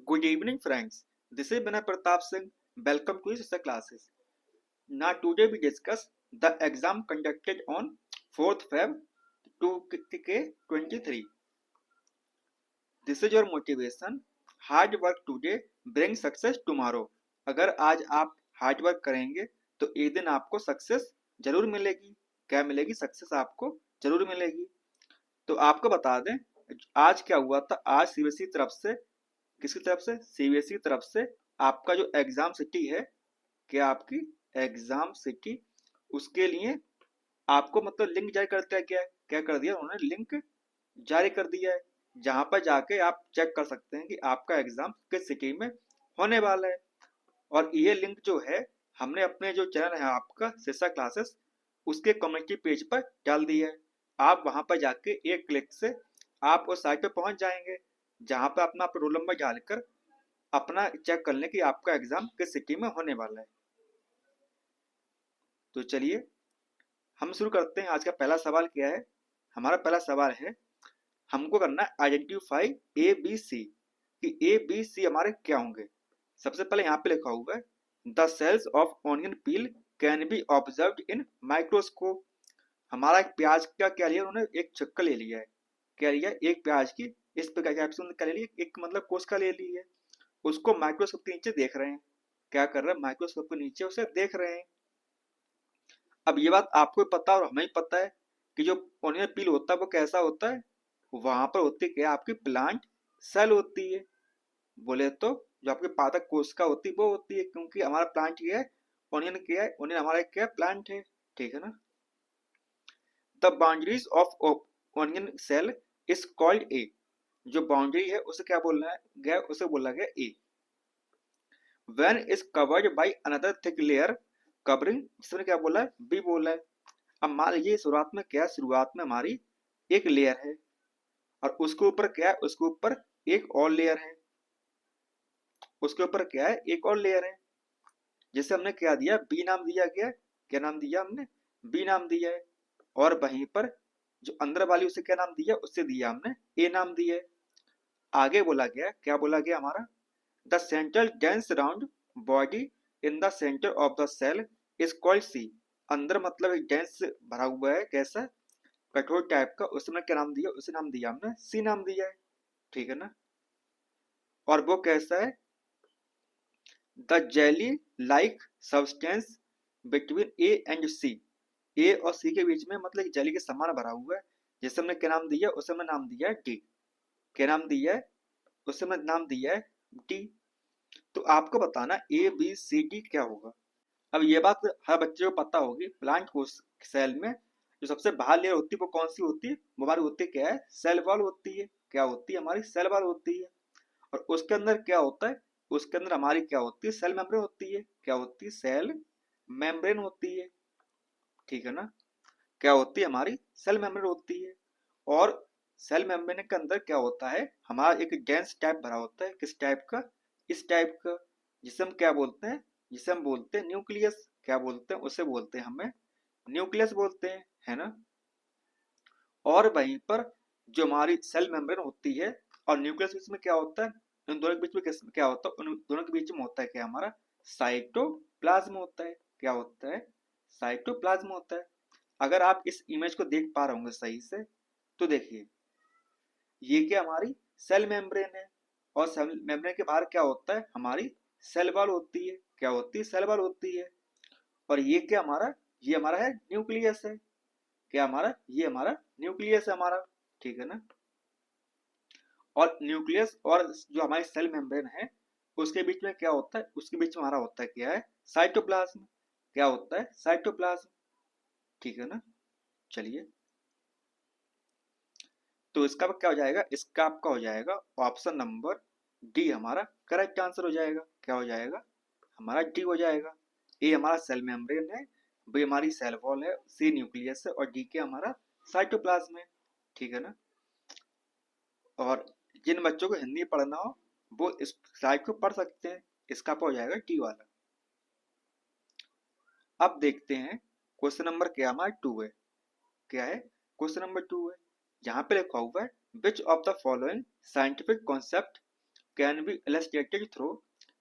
Good evening, friends. This is Vinay Pratap Singh. Welcome to Sister Classes. Now, today we discuss the exam conducted on 4th Feb 2023. This is your motivation. Hard work today brings success tomorrow. अगर आज आप hard work करेंगे तो एक दिन आपको success जरूर मिलेगी. क्या मिलेगी? सक्सेस आपको जरूर मिलेगी. तो आपको बता दें आज क्या हुआ था. आज सीबीएसई तरफ से, किसकी तरफ से? सीबीएसई की तरफ से आपका जो एग्जाम सिटी है, क्या आपकी एग्जाम सिटी, उसके लिए आपको मतलब लिंक जारी कर दिया गया है. क्या कर दिया उन्होंने? लिंक जारी कर दिया है, जहां पर जाके आप चेक कर सकते हैं कि आपका एग्जाम किस सिटी में होने वाला है. और ये लिंक जो है हमने अपने जो चैनल है आपका शिक्षा क्लासेस, उसके कम्युनिटी पेज पर डाल दिया है. आप वहां पर जाके एक क्लिक से आप उस साइट पर पहुंच जाएंगे, जहां पर अपना रोल नंबर डालकर अपना चेक कर लें कि आपका एग्जाम किस सिटी में होने वाला है. तो चलिए हम शुरू करते हैं. आज का पहला सवाल क्या है? हमारा पहला सवाल है, हमको करना है आइडेंटिफाई ए बी सी, कि ए बी सी हमारे क्या होंगे. सबसे पहले यहाँ पे लिखा हुआ है the cells of onion peel can be observed in microscope. हमारा एक प्याज का क्या लिया उन्होंने? एक छिक्का ले लिया है. क्या लिया? एक प्याज की इस प्रकार की क्या ले लिया? एक मतलब कोशिका ले ली है. उसको माइक्रोस्कोप के नीचे देख रहे हैं. क्या कर रहे हैं? माइक्रोस्कोप के नीचे उसे देख रहे हैं. अब ये बात आपको पता और हमें पता है कि जो ऑनियन पील होता है वो कैसा होता है. वहां पर होती क्या है? आपकी प्लांट सेल होती है. बोले तो जो आपकी पादप कोशिका होती है वो होती है, क्योंकि हमारा प्लांट क्या है? ऑनियन क्या है? ऑनियन हमारा क्या है? प्लांट है. ठीक है ना. The boundaries of onion cell is called a. जो बाउंड्री है उसे क्या बोलना है गया? उसे बोला गया ए. When is covered by another thick layer covering, इसमें क्या बोला है? बी बोला है. अब मान लीजिए शुरुआत में क्या है? शुरुआत में हमारी एक लेयर है और उसके ऊपर क्या है? उसके ऊपर एक और लेयर है. उसके ऊपर क्या है? एक और लेयर है, जिसे हमने क्या दिया? बी नाम दिया गया. क्या नाम दिया हमने? बी नाम दिया है. और वहीं पर जो अंदर वाली उसे क्या नाम दिया? उससे दिया हमने ए नाम दिया है. आगे बोला गया, क्या बोला गया हमारा? The central dense round body in the centre of the cell is called C. अंदर मतलब एक डेंस भरा हुआ है, कैसा? कठोर टाइप का. उसमें क्या नाम दिया? उसे नाम दिया हमने सी नाम दिया है. ठीक है ना. और वो कैसा है? The jelly like substance between A and C. A और सी के बीच में मतलब जेली के समान भरा हुआ है, जिसे हमने क्या नाम दिया? उसे हमने नाम दिया है डी. क्या नाम दिया है? उसे हमने नाम दिया है डी. तो आपको बताना ए बी सी डी क्या होगा. अब ये बात हर बच्चे को पता होगी. प्लांट कोश सेल में जो सबसे बाहर लेयर होती है वो कौन सी होती है? वो हमारी होती है क्या है? सेल वॉल होती है. क्या होती है? हमारी सेल वॉल होती है. और उसके अंदर क्या होता है? उसके अंदर हमारी क्या होती है? सेल मेम्ब्रेन होती है. क्या होती है? सेल मेम्ब्रेन होती है. ठीक है ना. क्या होती है? हमारी सेल मेम्ब्रेन होती है. और सेल मेम्ब्रेन के अंदर क्या होता है? हमारा एक डेंस टाइप भरा होता है. किस टाइप का? इस टाइप का, जिसे हम क्या बोलते हैं? जिसे हम बोलते हैं न्यूक्लियस. क्या बोलते हैं? उसे बोलते हैं हमें न्यूक्लियस बोलते हैं, है ना. और वहीं पर जो हमारी सेल मेम्ब्रेन होती है और न्यूक्लियस बीच में क्या होता है? उन दोनों के बीच में क्या होता है? उन दोनों के बीच में होता है क्या? हमारा साइटोप्लाज्म होता है. क्या होता है? साइटोप्लाज्म होता है. अगर आप इस इमेज को देख पा रहे होंगे सही से, तो देखिए ये क्या? हमारी सेल मेम्ब्रेन है. और सेल मेम्ब्रेन के बाहर क्या होता है? हमारी सेल वॉल होती है. क्या होती है? सेल वॉल होती है. और ये क्या हमारा? ये हमारा है न्यूक्लियस है. क्या हमारा? ये हमारा न्यूक्लियस है हमारा. ठीक है ना. और न्यूक्लियस और जो हमारी सेल मेम्ब्रेन है उसके बीच में क्या होता है? उसके बीच में हमारा होता है क्या है? साइटोप्लाज्म. क्या होता है? साइटोप्लाज्म. ठीक है ना. चलिए, तो इसका क्या हो जाएगा? इसका आपका हो जाएगा ऑप्शन नंबर डी हमारा करेक्ट आंसर हो जाएगा. क्या हो जाएगा? हमारा डी हो जाएगा. ए हमारा सेल मेम्ब्रेन है, बी हमारी सेल वॉल है, सी न्यूक्लियस है और डी के हमारा साइटोप्लाज्म है. ठीक है ना. और जिन बच्चों को हिंदी पढ़ना हो वो इस स्लाइड को पढ़ सकते हैं. इसका हो जाएगा डी वाला. अब देखते हैं क्वेश्चन नंबर क्या हमारा 2 है. क्या है? क्वेश्चन नंबर 2 है. यहाँ पे लिखा हुआ है which of the following scientific concept can be illustrated through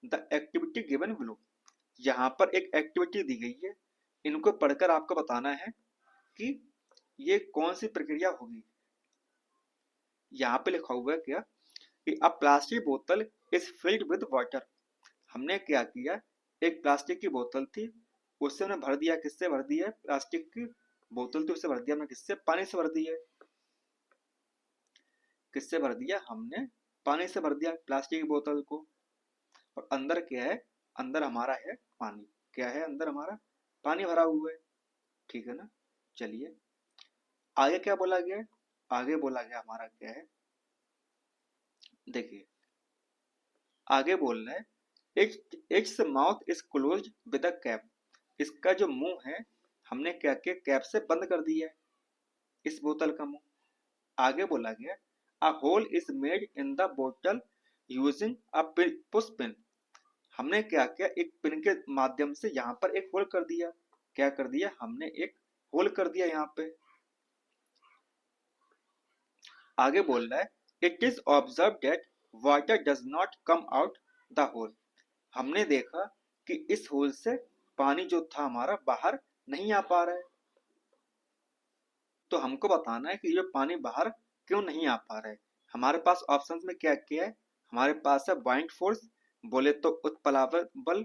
the activity given below. यहाँ पर एक एक्टिविटी दी गई है, इनको पढ़कर आपको बताना है कि ये कौन सी प्रक्रिया होगी। यहाँ पे लिखा हुआ है क्या कि अ प्लास्टिक बोतल इज फिल्ड विद वाटर। हमने क्या किया, एक प्लास्टिक की बोतल थी, उससे हमने भर दिया, किससे भर दिया, प्लास्टिक की बोतल थी उससे भर दिया हमने, किससे, पानी से भर दिया। किससे भर दिया, हमने पानी से भर दिया प्लास्टिक की बोतल को। और अंदर क्या है, अंदर हमारा है पानी। क्या है, अंदर हमारा पानी भरा हुआ है, ठीक है ना। चलिए आगे क्या बोला गया है, आगे बोला गया हमारा क्या है, देखिए आगे बोल रहा है its mouth is closed with a cap. इसका जो मुंह है हमने क्या किया, कैप से बंद कर दिया है इस बोतल का मुंह। आगे बोला गया a hole is made in the बोतल यूजिंग अ पुश पिन। हमने क्या किया, एक पिन के माध्यम से यहाँ पर एक होल कर दिया। क्या कर दिया, हमने एक होल कर दिया यहाँ पे। आगे बोल रहा है it is observe that water does not come out the hole. हमने देखा कि इस होल से पानी जो था हमारा बाहर नहीं आ पा रहा है। तो हमको बताना है कि ये पानी बाहर क्यों नहीं आ पा रहा है। हमारे पास ऑप्शंस में क्या क्या है, हमारे पास है बाइंड फोर्स, बोले तो उत्प्लावक बल,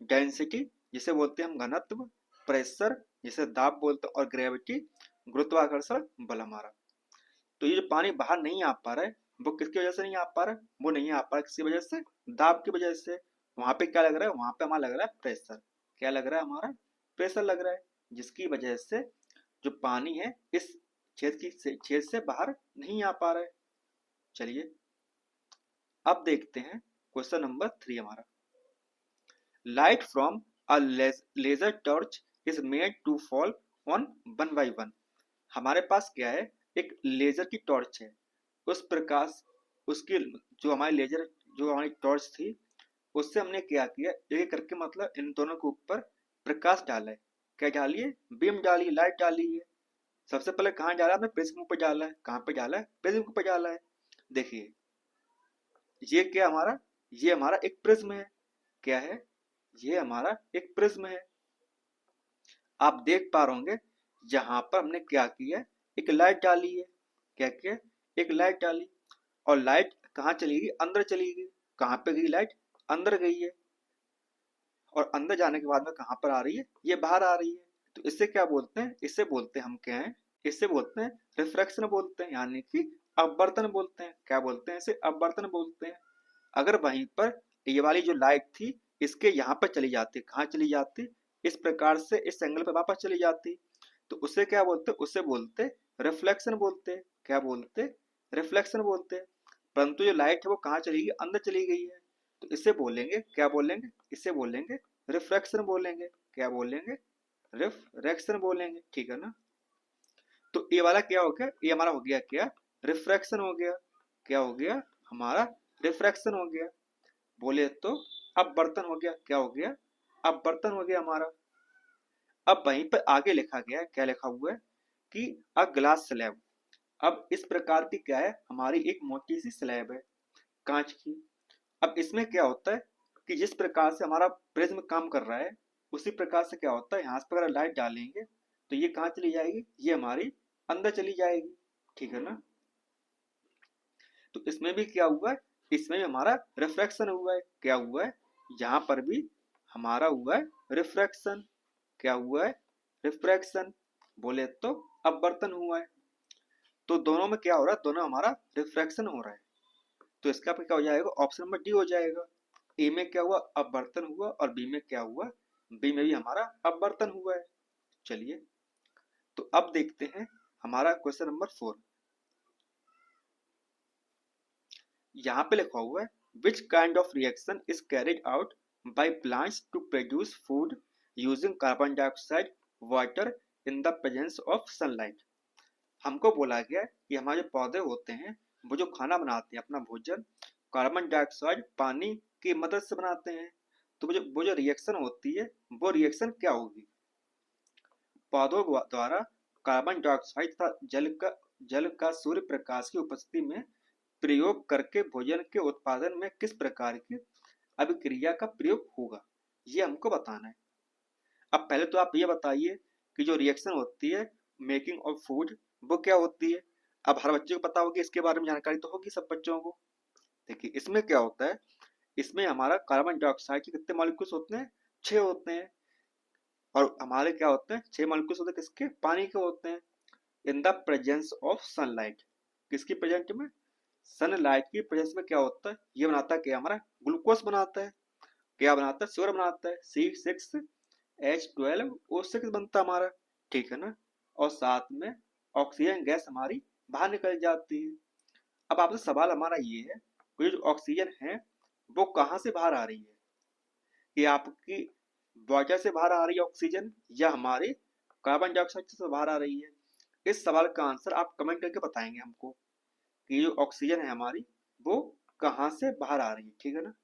डेंसिटी जिसे बोलते हैं हम घनत्व, प्रेशर जिसे दाब बोलते हैं, और ग्रेविटी गुरुत्वाकर्षण बल हमारा। तो ये जो पानी बाहर नहीं आ पा रहा है वो किसकी वजह से नहीं आ पा रहा है, वो नहीं आ पा रहा है किसकी वजह से, दाब की वजह से। वहां पे क्या लग रहा है, वहां पे हमारा लग रहा है प्रेशर। क्या लग रहा है, हमारा प्रेशर लग रहा है, जिसकी वजह से जो पानी है इस छेद से बाहर नहीं आ पा रहा है। चलिए अब देखते हैं क्वेश्चन नंबर 3 हमारा। Light from a laser torch is made to fall on one by one. हमारे पास क्या है, एक लेजर की टॉर्च है, उस प्रकाश उसकी जो हमारी लेजर जो हमारी टॉर्च थी उससे हमने क्या किया, एक करके मतलब इन दोनों के ऊपर प्रकाश डाला है। क्या डालिए, बीम डाली, लाइट डाली है। सबसे पहले कहाँ डाला, हमने प्रिज्म पे डाला है। कहाँ पे डाला है, प्रिज्म पे डाला है। देखिए ये क्या हमारा, ये हमारा एक प्रिज्म है। क्या है, ये हमारा एक प्रिज्म है। आप देख पा रहे होंगे यहाँ पर हमने क्या किया, एक लाइट डाली है। क्या किया, एक लाइट डाली, और लाइट कहाँ चली गई, अंदर चली गई। कहाँ पे गई लाइट, अंदर गई है। और अंदर जाने के बाद में कहाँ पर आ रही है, ये बाहर आ रही है। तो इससे क्या बोलते हैं, इससे बोलते हैं हम क्या है, इससे बोलते हैं रिफ्रैक्शन बोलते हैं, यानी कि अपवर्तन बोलते हैं। क्या बोलते हैं, इसे अपवर्तन बोलते हैं। अगर वहीं पर ये वाली जो लाइट थी इसके यहाँ पर चली जाती, कहाँ चली जाती, इस प्रकार से इस एंगल पर वापस चली जाती, तो उसे क्या बोलते, उसे बोलते रिफ्लेक्शन बोलते। क्या बोलते, रिफ्लेक्शन बोलते। परंतु जो लाइट है वो कहाँ चली गई, अंदर चली गई है, तो इसे बोलेंगे, क्या बोलेंगे, इसे बोलेंगे रिफ्रैक्शन बोलेंगे। क्या बोलेंगे, रिफ्रैक्शन बोलेंगे, ठीक है ना। तो ये वाला क्या हो गया, ये हमारा हो गया क्या, रिफ्रैक्शन हो गया। क्या हो गया, हमारा रिफ्रैक्शन हो गया। बोले तो अब बर्तन हो गया, क्या हो गया, अब बर्तन हो गया हमारा। अब वहीं पर आगे लिखा गया है, क्या लिखा हुआ है कि अ ग्लास स्लैब। अब इस प्रकार की क्या है, हमारी एक मोटी सी स्लैब है कांच की। अब इसमें क्या होता है कि जिस प्रकार से हमारा प्रिज्म काम कर रहा है उसी प्रकार से क्या होता है, यहाँ पर अगर लाइट डालेंगे तो ये कहाँ चली जाएगी, ये हमारी अंदर चली जाएगी, ठीक है ना। तो इसमें भी क्या हुआ है, इसमें भी हमारा रिफ्रैक्शन हुआ है। क्या हुआ है, यहाँ पर भी हमारा हुआ है रिफ्रैक्शन। क्या हुआ है, रिफ्रैक्शन। बोले तो अपवर्तन हुआ है। तो दोनों में क्या हो रहा है, दोनों हमारा रिफ्रैक्शन हो रहा है। तो इसका क्या हो जाएगा, ऑप्शन नंबर डी हो जाएगा। ए में क्या हुआ, अपवर्तन हुआ, और बी में क्या हुआ, बी में भी हमारा अपवर्तन हुआ है। चलिए तो अब देखते हैं हमारा क्वेश्चन नंबर 4। यहाँ पे लिखा हुआ है which kind of reaction is carried out by plants to produce food using carbon dioxide water in the presence of sunlight. हमको बोला गया कि हमारे जो पौधे होते हैं वो जो खाना बनाते हैं अपना भोजन, कार्बन डाइऑक्साइड पानी की मदद से बनाते हैं। तो वो जो रिएक्शन होती है वो रिएक्शन क्या होगी, पौधों द्वारा कार्बन डाइऑक्साइड तथा जल का सूर्य प्रकाश की उपस्थिति में प्रयोग करके भोजन के उत्पादन में किस प्रकार की अभिक्रिया का प्रयोग होगा, ये हमको बताना है। अब पहले तो आप ये बताइए कि जो रिएक्शन होती है मेकिंग ऑफ फूड वो क्या होती है। अब हर बच्चे को पता होगी, इसके बारे में जानकारी तो होगी सब बच्चों को। देखिए इसमें क्या होता है, इसमें हमारा कार्बन डाइऑक्साइड के कितने मॉलिक्यूल्स होते हैं, 6 होते हैं। और हमारे क्या होते हैं, 6 मॉलिक्यूल्स होते हैं किसके, पानी के होते हैं। इन द प्रेजेंस ऑफ सनलाइट, किसकी प्रेजेंट में, सनलाइट की प्रेजेंस में क्या होता है, ये बनाता है क्या, हमारा ग्लूकोज बनाता है। क्या बनाता है, शुगर बनाता है, C6H12O6 बनता है हमारा, ठीक है ना। और साथ में ऑक्सीजन गैस हमारी बाहर निकल जाती है। अब आपसे सवाल हमारा ये है कि जो ऑक्सीजन है वो कहाँ से बाहर आ रही है, कि आपकी वाटर से बाहर आ रही है ऑक्सीजन या हमारे कार्बन डाइऑक्साइड से बाहर आ रही है। इस सवाल का आंसर आप कमेंट करके बताएंगे हमको कि जो ऑक्सीजन है हमारी वो कहाँ से बाहर आ रही है, ठीक है ना।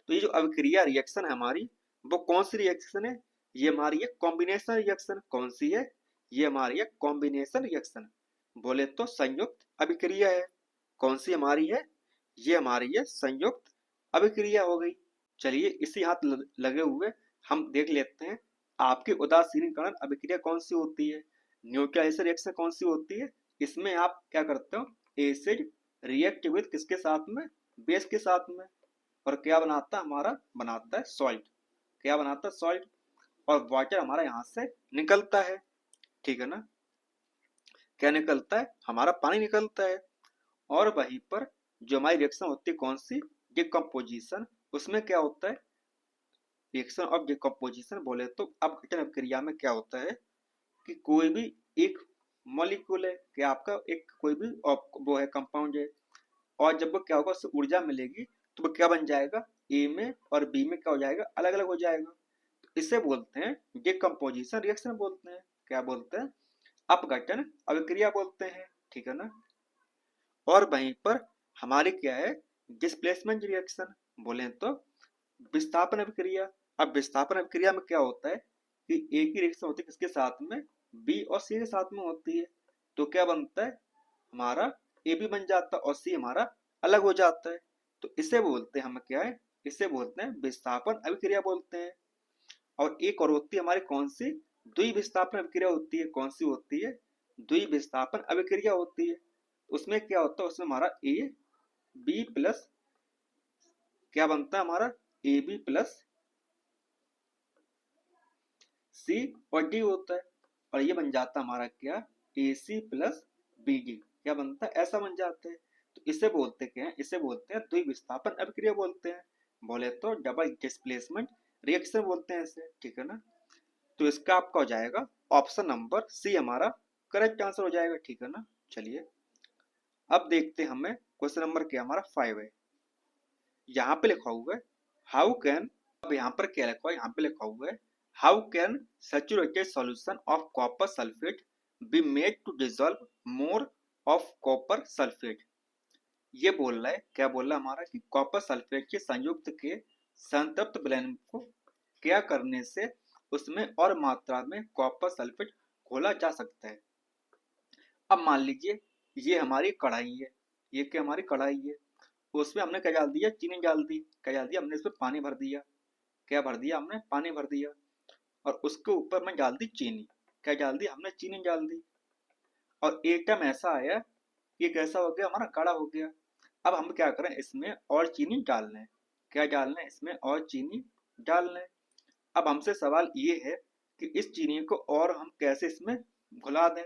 तो ये जो अभिक्रिया रिएक्शन है हमारी, वो कौन सी रिएक्शन है, ये हमारी है कॉम्बिनेशन रिएक्शन। कौन सी है, ये हमारी है कॉम्बिनेशन रिएक्शन, बोले तो संयुक्त अभिक्रिया है। कौन सी हमारी है, ये हमारी है संयुक्त अभिक्रिया हो गई। चलिए इसी हाथ लगे हुए हम देख लेते हैं आपकी उदासीनीकरण अभिक्रिया कौन सी होती है, न्यूट्रलाइजेशन रिएक्शन कौन सी होती है। इसमें आप क्या करते हो, एसिड रिएक्ट विद किसके साथ में, बेस के साथ में। और क्या बनाता है हमारा, बनाता है सॉल्ट। क्या बनाता है, सॉल्ट। और वाटर हमारा यहाँ से निकलता है, ठीक है ना। क्या निकलता है, हमारा पानी निकलता है। और वहीं पर जो हमारी रिएक्शन होती है कौन सी, डिकम्पोजिशन, उसमें क्या होता है, रिएक्शन ऑफ डिकम्पोजिशन बोले तो अपघटन अभिक्रिया में क्या होता है कि कोई भी एक मॉलिक्यूल है कि आपका एक कोई भी वो है कंपाउंड है, और जब वो क्या होगा उससे ऊर्जा मिलेगी तो वो क्या बन जाएगा, ए में और बी में क्या हो जाएगा, अलग अलग हो जाएगा। तो इसे बोलते हैं डिकम्पोजिशन रिएक्शन बोलते हैं। क्या बोलते हैं, अपघटन अभिक्रिया बोलते हैं, ठीक है ना। और वहीं पर हमारी क्या है, डिस्प्लेसमेंट रिएक्शन बोले तो विस्थापन अभिक्रिया। अब विस्थापन अभिक्रिया में क्या होता है कि एक ही रिएक्शन होती है किसके साथ में, बी और सी के साथ में होती है। तो क्या बनता है, हमारा ए भी बन जाता है और सी हमारा अलग हो जाता है। तो इसे बोलते हैं हम क्या है, इसे बोलते हैं विस्थापन अभिक्रिया बोलते हैं। और एक और होती है हमारी कौन सी, द्विविस्थापन अभिक्रिया होती है। कौन सी होती है, द्विविस्थापन अभिक्रिया होती है। उसमें क्या होता है, उसमें हमारा ए बी प्लस क्या बनता है हमारा, ए बी प्लस सी और डी होता है। और ये बन जाता है हमारा क्या, ए सी प्लस बी डी, क्या बनता है, ऐसा बन जाता है। तो इसे बोलते क्या है, इसे बोलते हैं द्विविस्थापन अभिक्रिया बोलते हैं, बोले तो डबल डिस्प्लेसमेंट रिएक्शन बोलते हैं इसे, ठीक है ना। तो इसका आपका हो जाएगा ऑप्शन नंबर सी हमारा करेक्ट आंसर हो जाएगा, ठीक है ना। चलिए अब देखते हैं हमें क्वेश्चन नंबर क्या हमारा 5 है। यहाँ पे लिखा हुआ है हाउ कैन, अब यहाँ पर क्या लिखा हुआ है, यहाँ पे लिखा हुआ है how can saturated solution of copper sulphate be made to dissolve more of copper sulphate. ये बोल रहा है, क्या बोल रहा है हमारा कि कॉपर सल्फेट के संयुक्त के संतृप्त विलयन को क्या करने से उसमें और मात्रा में कॉपर सल्फेट घोला जा सकता है। अब मान लीजिए ये हमारी कढ़ाई है, ये क्या हमारी कढ़ाई है, उसमें हमने क्या डाल दिया, चीनी डाल दी। क्या डाल दिया हमने, इसमें पानी भर दिया। क्या भर दिया हमने, पानी भर दिया। और उसके ऊपर में डाल दी चीनी। क्या डाल दी हमने, चीनी डाल दी। और एक टाइम ऐसा आया, ये कैसा हो गया, हमारा गाढ़ा हो गया। अब हम क्या करें, इसमें और चीनी डाल लें। क्या डाल लें, इसमें और चीनी डाल लें। अब हमसे सवाल ये है कि इस चीनी को और हम कैसे इसमें घुला दें,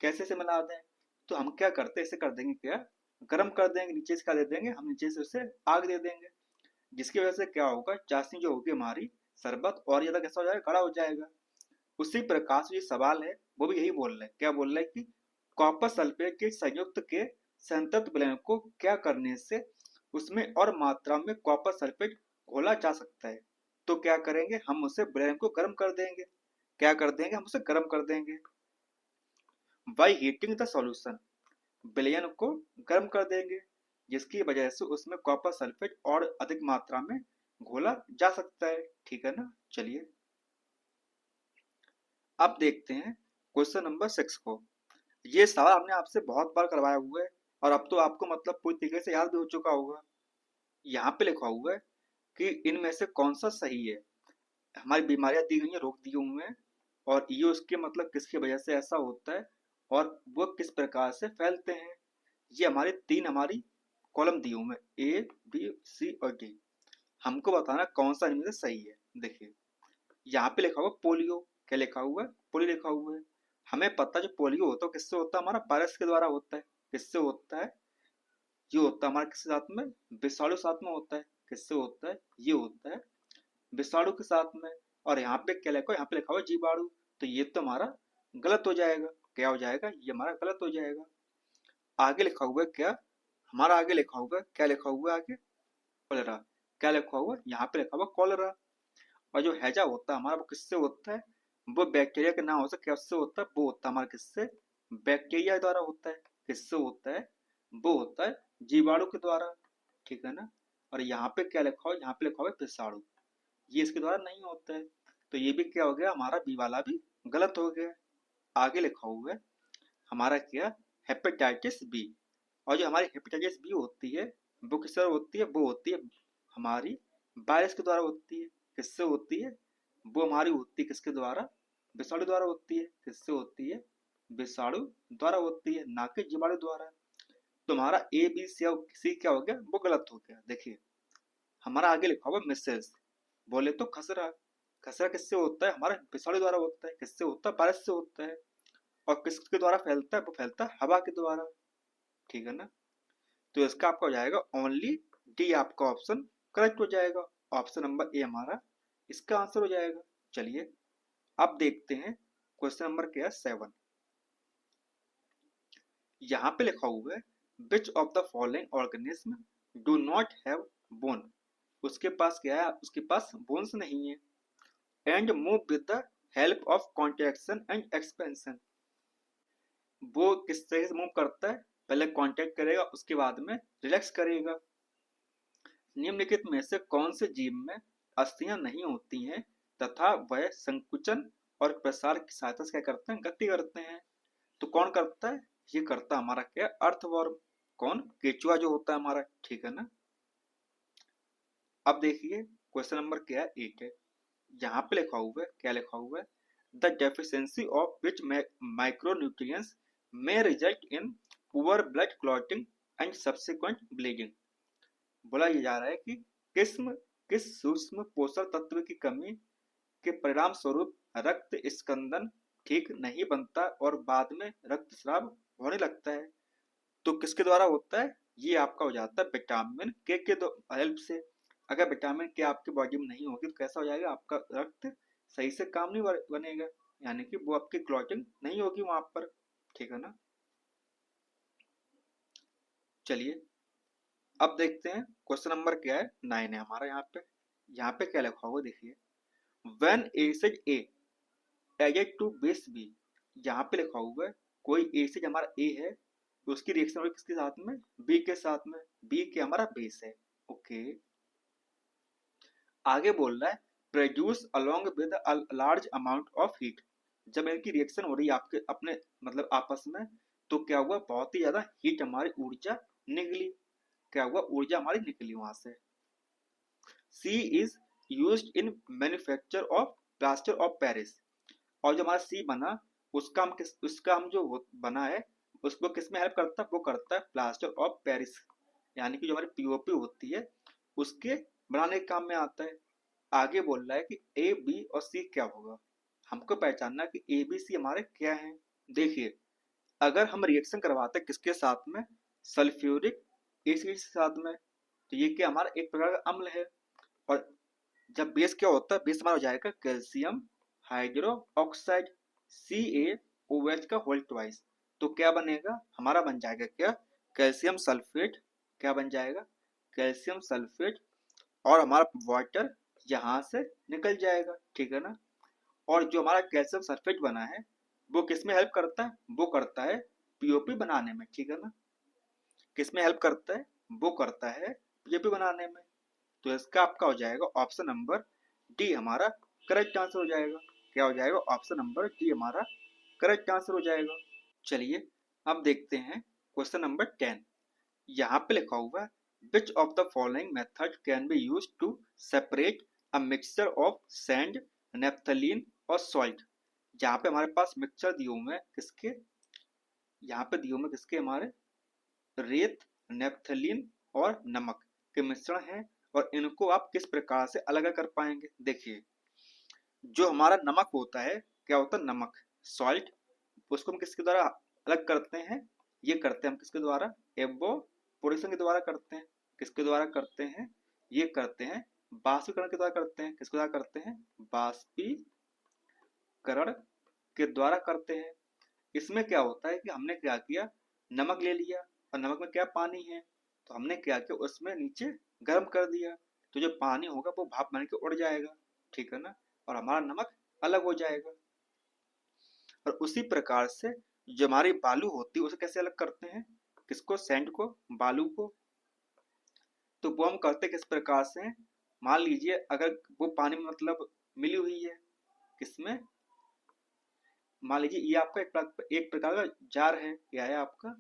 कैसे से मिला दें। तो हम क्या करते हैं, इसे कर देंगे क्या, गर्म कर देंगे, नीचे से क्या दे देंगे हम, नीचे से उसे आग दे देंगे। जिसकी वजह से क्या होगा, चाशनी जो होगी हमारी शरबत और ज्यादा कैसा हो जाएगा, गाढ़ा हो जाएगा। उसी प्रकार से ये सवाल है वो भी यही बोल रहे हैं, क्या बोल रहे हैं कि कॉपर सल्फेट के संयुक्त के संतृप्त विलयन को क्या करने से उसमें और मात्रा में कॉपर सल्फेट घोला जा सकता है। तो क्या करेंगे, हम उसे विलयन को गर्म कर देंगे। क्या कर देंगे, हम उसे गर्म कर देंगे बाई हीटिंग द सॉल्यूशन, विलयन को गर्म कर देंगे, जिसकी वजह से उसमें कॉपर सल्फेट और अधिक मात्रा में घोला जा सकता है, ठीक है ना। चलिए अब देखते हैं क्वेश्चन नंबर 6 को। ये सवाल हमने आपसे बहुत बार करवाया हुआ है, और अब तो आपको मतलब पूरी तरीके से याद भी हो चुका होगा। यहाँ पे लिखा हुआ है कि इनमें से कौन सा सही है। हमारी बीमारियां दी गई हैं, रोग दिए हुए हैं, और ये उसके मतलब किसकी वजह से ऐसा होता है और वो किस प्रकार से फैलते हैं। ये हमारी कॉलम दिए हुए हैं, ए बी सी और डी। हमको बताना कौन सा इनमें से सही है। देखिए यहाँ पे लिखा हुआ पोलियो। क्या लिखा हुआ है? पोलियो लिखा हुआ है। हमें पता है जो पोलियो होता है वो किससे होता है? हमारा वायरस के द्वारा होता है। किससे होता है? ये होता है हमारे किसके साथ में? विषाणु साथ में होता है। किससे होता है? ये होता है विषाणु के साथ में। और यहाँ पे क्या लिखा हुआ? यहाँ पे लिखा हुआ जीवाणु। तो ये तो हमारा गलत हो जाएगा। क्या हो जाएगा? ये हमारा गलत हो जाएगा। आगे लिखा हुआ है क्या? हमारा आगे लिखा हुआ है, क्या लिखा हुआ है आगे? कॉलेरा। क्या लिखा हुआ है? यहाँ पे लिखा हुआ कॉलेरा। और जो हैजा होता है हमारा वो किससे होता है? वो बैक्टीरिया के ना हो सके उससे होता है, वो होता है हमारा किससे? बैक्टीरिया द्वारा होता है। किससे होता है? वो होता है जीवाणु के द्वारा। ठीक है ना? और यहाँ पे क्या लिखा हुआ है? यहाँ पे लिखा हुआ है विषाणु। ये इसके द्वारा नहीं होता है। तो ये भी क्या हो गया? हमारा बी वाला भी गलत हो गया। आगे लिखा हुआ है हमारा क्या? Hepatitis B. और जो हमारी हेपेटाइटिस बी होती है वो किस तरह होती है? वो होती है हमारी वायरस के द्वारा होती है। किससे होती है? वो हमारी होती है किसके द्वारा? विषाणु द्वारा होती है। किससे होती है? विषाणु द्वारा होती है, ना कि जीवाणु द्वारा। तो हमारा ए बी सी क्या हो गया? वो गलत हो गया। देखिए हमारा आगे लिखा हुआ मिसेल्स। बोले तो खसरा। खसरा किससे होता है? हमारा विषाणु द्वारा होता है। किससे होता है? वायरस से होता है। और किसके द्वारा फैलता है? वो फैलता है हवा के द्वारा। ठीक है ना? तो इसका आपका हो जाएगा ओनली डी, आपका ऑप्शन करेक्ट हो जाएगा। ऑप्शन नंबर ए हमारा इसका आंसर हो जाएगा। चलिए अब देखते हैं क्वेश्चन नंबर क्या है 7। यहाँ पे लिखा हुआ है which of the following organism do not have bone. उसके पास क्या है? उसके पास बोन्स नहीं है। And move with the help of contraction and expansion. वो किस तरह से मूव करता है? पहले कॉन्ट्रैक्ट करेगा, उसके बाद में रिलैक्स करेगा। निम्नलिखित में से कौन से जीव में अस्थियां नहीं होती हैं तथा वह संकुचन और प्रसार की सहायता से क्या करते हैं? गति करते हैं। तो कौन करता है? ये करता है हमारा क्या? अर्थवर्म। कौन? केचुआ जो होता है हमारा। ठीक है ना? अब देखिए क्वेश्चन नंबर क्या है 8 है। यहाँ पे लिखा हुआ है, क्या लिखा हुआ है? The deficiency of which micronutrients may result in poor blood clotting and subsequent bleeding। बोला ये जा रहा है कि किस्म किस सूक्ष्म पोषक तत्व की कमी के परिणाम स्वरूप रक्त स्कंदन ठीक नहीं बनता और बाद में रक्तस्राव होने लगता है। तो किसके द्वारा होता है? ये आपका हो जाता है विटामिन के हेल्प से। अगर विटामिन के आपके बॉडी में नहीं होगी तो कैसा हो जाएगा? आपका रक्त सही से काम नहीं बनेगा, यानी कि वो आपकी क्लॉटिंग नहीं होगी वहां पर। ठीक है ना? चलिए अब देखते हैं क्वेश्चन नंबर क्या है 9 है हमारा। यहाँ पे क्या लिखा हुआ देखिए when acid a added to base B. यहाँ पे लिखा हुआ है कोई एसिड हमारा ए है तो उसकी रिएक्शन होगी किसके साथ में? बी के साथ में। बी के हमारा बेस है। ओके। आगे बोल रहा है produce along with a large amount of heat. जब इनकी रिएक्शन हो रही है आपके अपने मतलब आपस में, तो क्या हुआ? बहुत ही ज्यादा हीट हमारी ऊर्जा निकली। क्या हुआ? ऊर्जा हमारी निकली वहां से। C is use in manufacture of plaster of Paris. और जो हमारा सी बना उसका हम जो बना है उसको किस में हेल्प करता है? वो करता है प्लास्टर ऑफ पेरिस, यानी कि जो हमारी पीओपी होती है उसके बनाने के काम में आता है। आगे बोल रहा है कि ए बी और सी क्या होगा। हमको पहचानना कि ए बी सी हमारे क्या हैं। देखिए अगर हम रिएक्शन करवाते हैं किसके साथ में? सल्फ्यूरिक एसिड के साथ में, तो ये क्या? हमारा एक प्रकार का अम्ल है। और जब बेस क्या होता है? बेस हमारा हो जाएगा कैल्शियम हाइड्रो ऑक्साइड, CaOH का होल ट्वाइस। तो क्या बनेगा? हमारा बन जाएगा क्या? Calcium sulphate. क्या बन जाएगा? Calcium sulphate. और हमारा वाटर यहाँ से निकल जाएगा। ठीक है ना? और जो हमारा कैल्शियम सल्फेट बना है वो किस में हेल्प करता है? वो करता है पीओपी बनाने में। ठीक है ना? किस में हेल्प करता है? वो करता है पीओपी बनाने में। तो इसका आपका हो जाएगा ऑप्शन नंबर डी हमारा करेक्ट आंसर हो जाएगा। क्या हो जाएगा? ऑप्शन नंबर डी हमारा करेक्ट आंसर हो जाएगा। चलिए अब देखते हैं क्वेश्चन नंबर 10। यहाँ पे लिखा हुआ है which of the following method can be use to separate a mixture of sand, naphthalene और सॉल्ट। जहाँ पे हमारे पास मिक्सचर दिए हुए हैं किसके, यहाँ पे दिए हुए किसके, हमारे रेत, नेफ्थलीन और नमक के मिश्रण है, और इनको आप किस प्रकार से अलग कर पाएंगे। देखिए, जो हमारा नमक होता है, क्या होता है नमक, सॉल्ट, उसको हम किसके द्वारा अलग करते हैं, ये करते हैं हम किसके द्वारा, एवोपोरेशन के द्वारा करते हैं। किसके द्वारा करते हैं, ये करते हैं बाष्पीकरण के द्वारा करते हैं। किसके द्वारा करते हैं, बाष्पीकरण के द्वारा करते हैं। इसमें क्या होता है कि हमने क्या किया, नमक ले लिया, और नमक में क्या पानी है, तो हमने क्या किया उसमें नीचे गर्म कर दिया, तो जो पानी होगा वो भाप बन के उड़ जाएगा, ठीक है ना, और हमारा नमक अलग हो जाएगा। और उसी प्रकार से जो हमारी बालू होती है उसे कैसे अलग करते हैं, किसको, सैंड को, बालू को। तो वो हम करते किस प्रकार से, मान लीजिए अगर वो पानी में मतलब मिली हुई है, किसमें, मान लीजिए ये आपका एक प्रकार का जार है, क्या है आपका,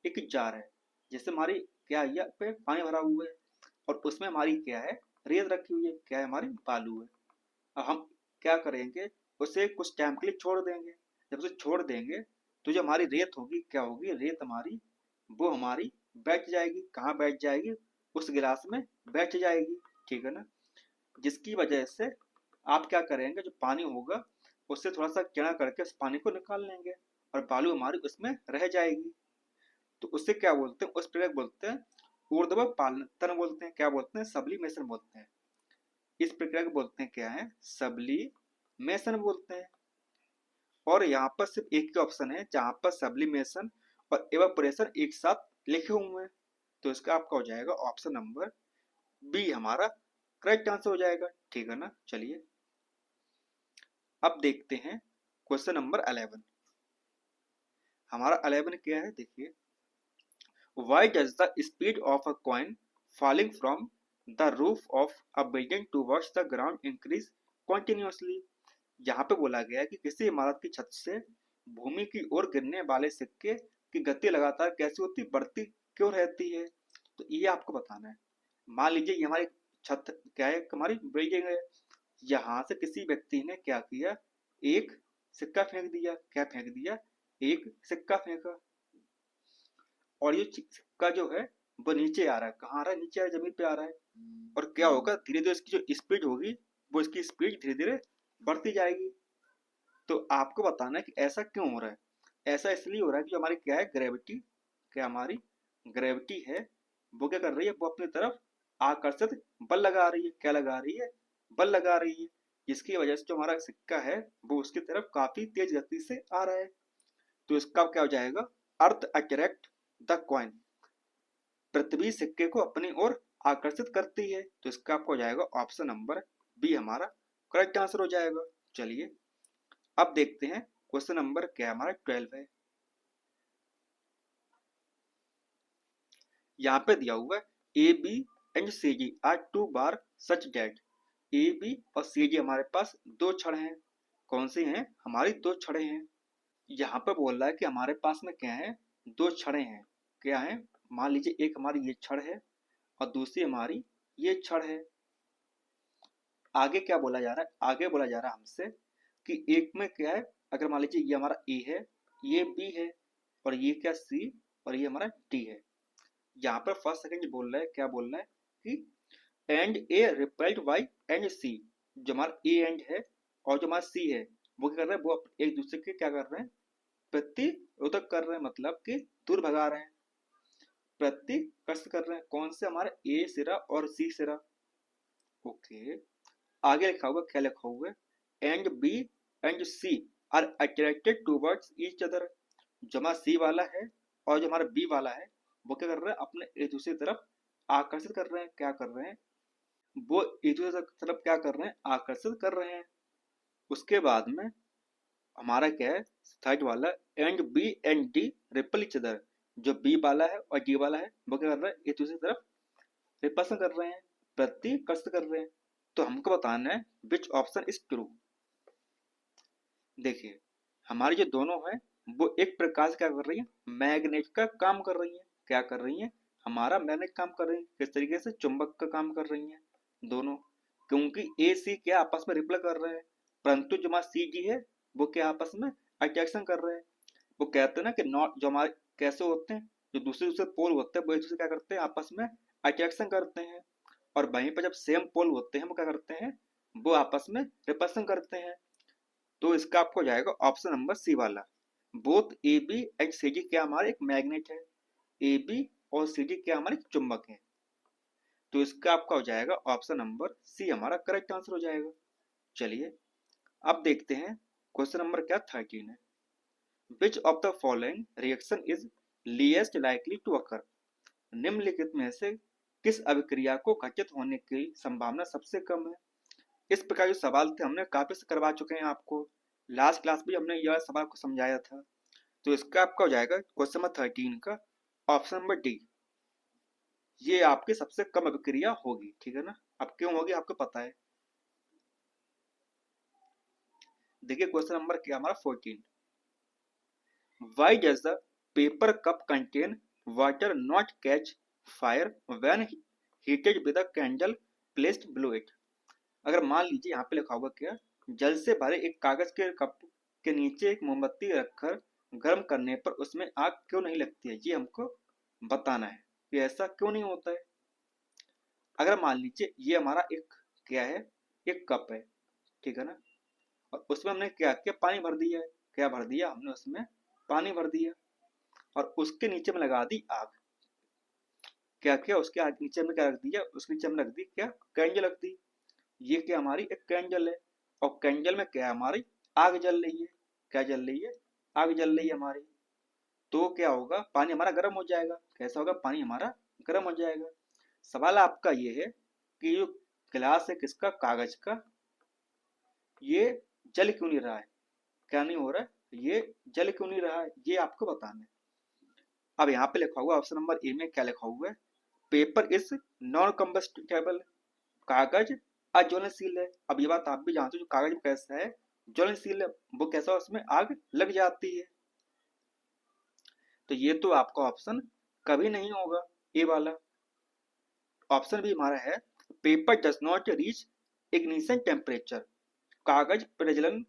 एक जार है, जैसे हमारी क्या है, यहाँ पे पानी भरा हुआ है, और उसमें हमारी क्या है, रेत रखी हुई है, क्या है, हमारी बालू है। अब हम क्या करेंगे, उसे कुछ टाइम के लिए छोड़ देंगे। जब उसे छोड़ देंगे तो जो हमारी रेत होगी, क्या होगी, रेत हमारी, वो हमारी बैठ जाएगी, कहाँ बैठ जाएगी, उस गिलास में बैठ जाएगी, ठीक है ना। जिसकी वजह से आप क्या करेंगे, जो पानी होगा उससे थोड़ा सा टेढ़ा करके उस पानी को निकाल लेंगे, और बालू हमारी उसमें रह जाएगी। तो उससे क्या बोलते हैं, उस प्रकार बोलते हैं ऊर्ध्व पालतन बोलते हैं, क्या बोलते हैं, सब्लिमेशन बोलते हैं। इस प्रक्रिया को बोलते हैं क्या है, सब्लिमेशन बोलते हैं। और यहाँ पर सिर्फ एक ही ऑप्शन है जहाँ पर सब्लिमेशन और एवापोरेशन एक साथ लिखे हुए हैं, तो इसका आपका हो जाएगा ऑप्शन नंबर बी हमारा करेक्ट आंसर हो जाएगा, ठीक है ना। चलिए अब देखते हैं क्वेश्चन नंबर 11। हमारा 11 क्या है, देखिए, why does the speed of a coin falling from the roof of a building towards the ground increase continuously। यहाँ पे बोला गया है कि किसी इमारत की छत से भूमि की ओर गिरने वाले सिक्के की गति लगातार कैसी होती, बढ़ती क्यों रहती है। तो ये आपको बताना है। मान लीजिए ये हमारी छत क्या है, हमारी बिल्डिंग है, यहाँ से किसी व्यक्ति ने क्या किया, एक सिक्का फेंक दिया, क्या फेंक दिया, एक सिक्का फेंका, और ये सिक्का जो है वो नीचे आ रहा है, कहाँ आ रहा है, नीचे आ रहा है, जमीन पे आ रहा है। और क्या होगा, धीरे धीरे इसकी जो स्पीड होगी, वो इसकी स्पीड धीरे धीरे बढ़ती जाएगी। तो आपको बताना है कि ऐसा क्यों हो रहा है। ऐसा इसलिए हो रहा है कि जो हमारी क्या है, ग्रेविटी, क्या हमारी ग्रेविटी है, वो क्या कर रही है, वो अपनी तरफ आकर्षित बल लगा रही है, क्या लगा रही है, बल लगा रही है, जिसकी वजह से जो हमारा सिक्का है वो उसकी तरफ काफी तेज गति से आ रहा है। तो इसका क्या हो जाएगा, अर्थ अट्रैक्ट द कॉइन, पृथ्वी सिक्के को अपनी ओर आकर्षित करती है। तो इसका आपको हो जाएगा ऑप्शन नंबर बी हमारा करेक्ट आंसर हो जाएगा। चलिए अब देखते हैं क्वेश्चन नंबर क्या हमारा 12 है। यहाँ पे दिया हुआ है A B and C G are two bar such that. A B और सी जी हमारे पास दो छड़ हैं। कौन सी हैं, हमारी दो छड़े हैं। यहाँ पे बोल रहा है कि हमारे पास में क्या है, दो छड़े हैं, क्या है, मान लीजिए एक हमारी ये छड़ है और दूसरी हमारी ये छड़ है। आगे क्या बोला जा रहा है, आगे बोला जा रहा है हमसे कि एक में क्या है, अगर मान लीजिए ये हमारा ए है, ये बी है, और ये क्या सी, और ये हमारा डी है। यहाँ पर फर्स्ट सेकंड बोल रहा है, क्या बोल रहा है कि and A repelled by and C. जो हमारा ए एंड है और जो हमारा सी है वो क्या कर रहे हैं, वो एक दूसरे के क्या कर रहे हैं, प्रतिरोधक कर रहे हैं, मतलब कि दूर भगा रहे हैं, प्रतिकर्ष कर रहे हैं। कौन से, हमारे ए सिरा और सी सिरा। ओके, आगे लिखा हुआ, क्या लिखा हुआ है, and B and C are attracted towards each other. जो हमारा सी वाला है और जो हमारा बी वाला है वो क्या कर रहे हैं, अपने एक दूसरे की तरफ आकर्षित कर रहे हैं, क्या कर रहे हैं, वो एक दूसरे की तरफ क्या कर रहे हैं, आकर्षित कर रहे हैं। उसके बाद में हमारा क्या है, थर्ड वाला, and B and D repel each other. जो बी वाला है और डी वाला है वो क्या कर रहे हैं, एक दूसरे की तरफ रिपल्सन कर रहे हैं, प्रतिकर्ष कर रहे हैं। तो हमको बताना है विच ऑप्शन इज ट्रू। देखिए, हमारी जो दोनों है वो एक प्रकार से क्या कर रही है, मैग्नेट का काम कर रही है। क्या कर रही है, हमारा मैग्नेट काम कर रही है, किस तरीके से चुंबक का काम कर रही हैं दोनों, क्योंकि ए सी क्या आपस में रिपल कर रहे हैं, परंतु जो हमारा सी जी है वो क्या आपस में अट्रैक्शन कर रहे हैं। वो कहते हैं ना कि नॉट जो हमारे कैसे होते हैं, जो दूसरे दूसरे पोल होते हैं वो एक दूसरे क्या करते हैं आपस में अट्रैक्शन करते हैं, और वहीं पर जब सेम पोल होते हैं वो क्या करते हैं, वो आपस में रिपल्सन करते हैं। तो इसका आपको हो जाएगा ऑप्शन नंबर सी वाला। Both A B and C जी क्या हमारे एक मैग्नेट है, ए बी और सी डी क्या हमारे चुंबक हैं। तो इसका आपका हो जाएगा ऑप्शन नंबर सी हमारा करेक्ट आंसर हो जाएगा। चलिए अब देखते हैं क्वेश्चन नंबर क्या 13 है। Which of the following reaction is least likely to occur, निम्नलिखित में से किस अभिक्रिया को घटित होने की संभावना सबसे कम है। इस प्रकार जो सवाल थे हमने काफी से करवा चुके हैं आपको, लास्ट क्लास में हमने यह सवाल को समझाया था। तो इसका आपका हो जाएगा क्वेश्चन नंबर 13 का ऑप्शन नंबर डी, ये आपकी सबसे कम अभिक्रिया होगी, ठीक है ना। अब क्यों होगी आपको पता है। देखिए क्वेश्चन नंबर क्या हमारा 14, why does the paper cup contain water not catch fire when heated with a candle placed below it. अगर मान लीजिए यहाँ पे लिखा होगा क्या, जल से भरे एक कागज के कप के नीचे एक मोमबत्ती रखकर गर्म करने पर उसमें आग क्यों नहीं लगती है, ये हमको बताना है कि ऐसा क्यों नहीं होता है। अगर मान लीजिए ये हमारा एक क्या है, एक कप है, ठीक है ना, और उसमें हमने क्या किया, पानी भर दिया है। क्या भर दिया हमने उसमें, पानी भर दिया, और उसके नीचे में लगा दी आग। क्या किया उसके आग नीचे में क्या रख दिया, उसके नीचे में रख दी क्या, कैंडल रख दी। ये क्या हमारी एक कैंडल है, और कैंडल में क्या है हमारी आग जल रही है। क्या जल रही है, आग जल रही है हमारी। तो क्या होगा, पानी हमारा गर्म हो जाएगा। कैसा होगा, पानी हमारा गर्म हो जाएगा। सवाल आपका ये है कि जो गिलास है किसका, कागज का, ये जल क्यों नहीं रहा है, क्या नहीं हो रहा है, ये जल क्यों नहीं रहा है, ये आपको बताना है। अब यहाँ पे लिखा हुआ ऑप्शन नंबर ए में क्या लिखा हुआ है, पेपर इज नॉन कंबस्टेबल, कागज अज्वलनशील है। अब ये बात आप भी जानते हो, जो कागज कैसा है, ज्वलनशील है, वो कैसा है, उसमें आग लग जाती है। तो ये तो आपका ऑप्शन कभी नहीं होगा ए वाला। ऑप्शन भी हमारा है, paper does not reach ignition temperature, कागज प्रज्वलन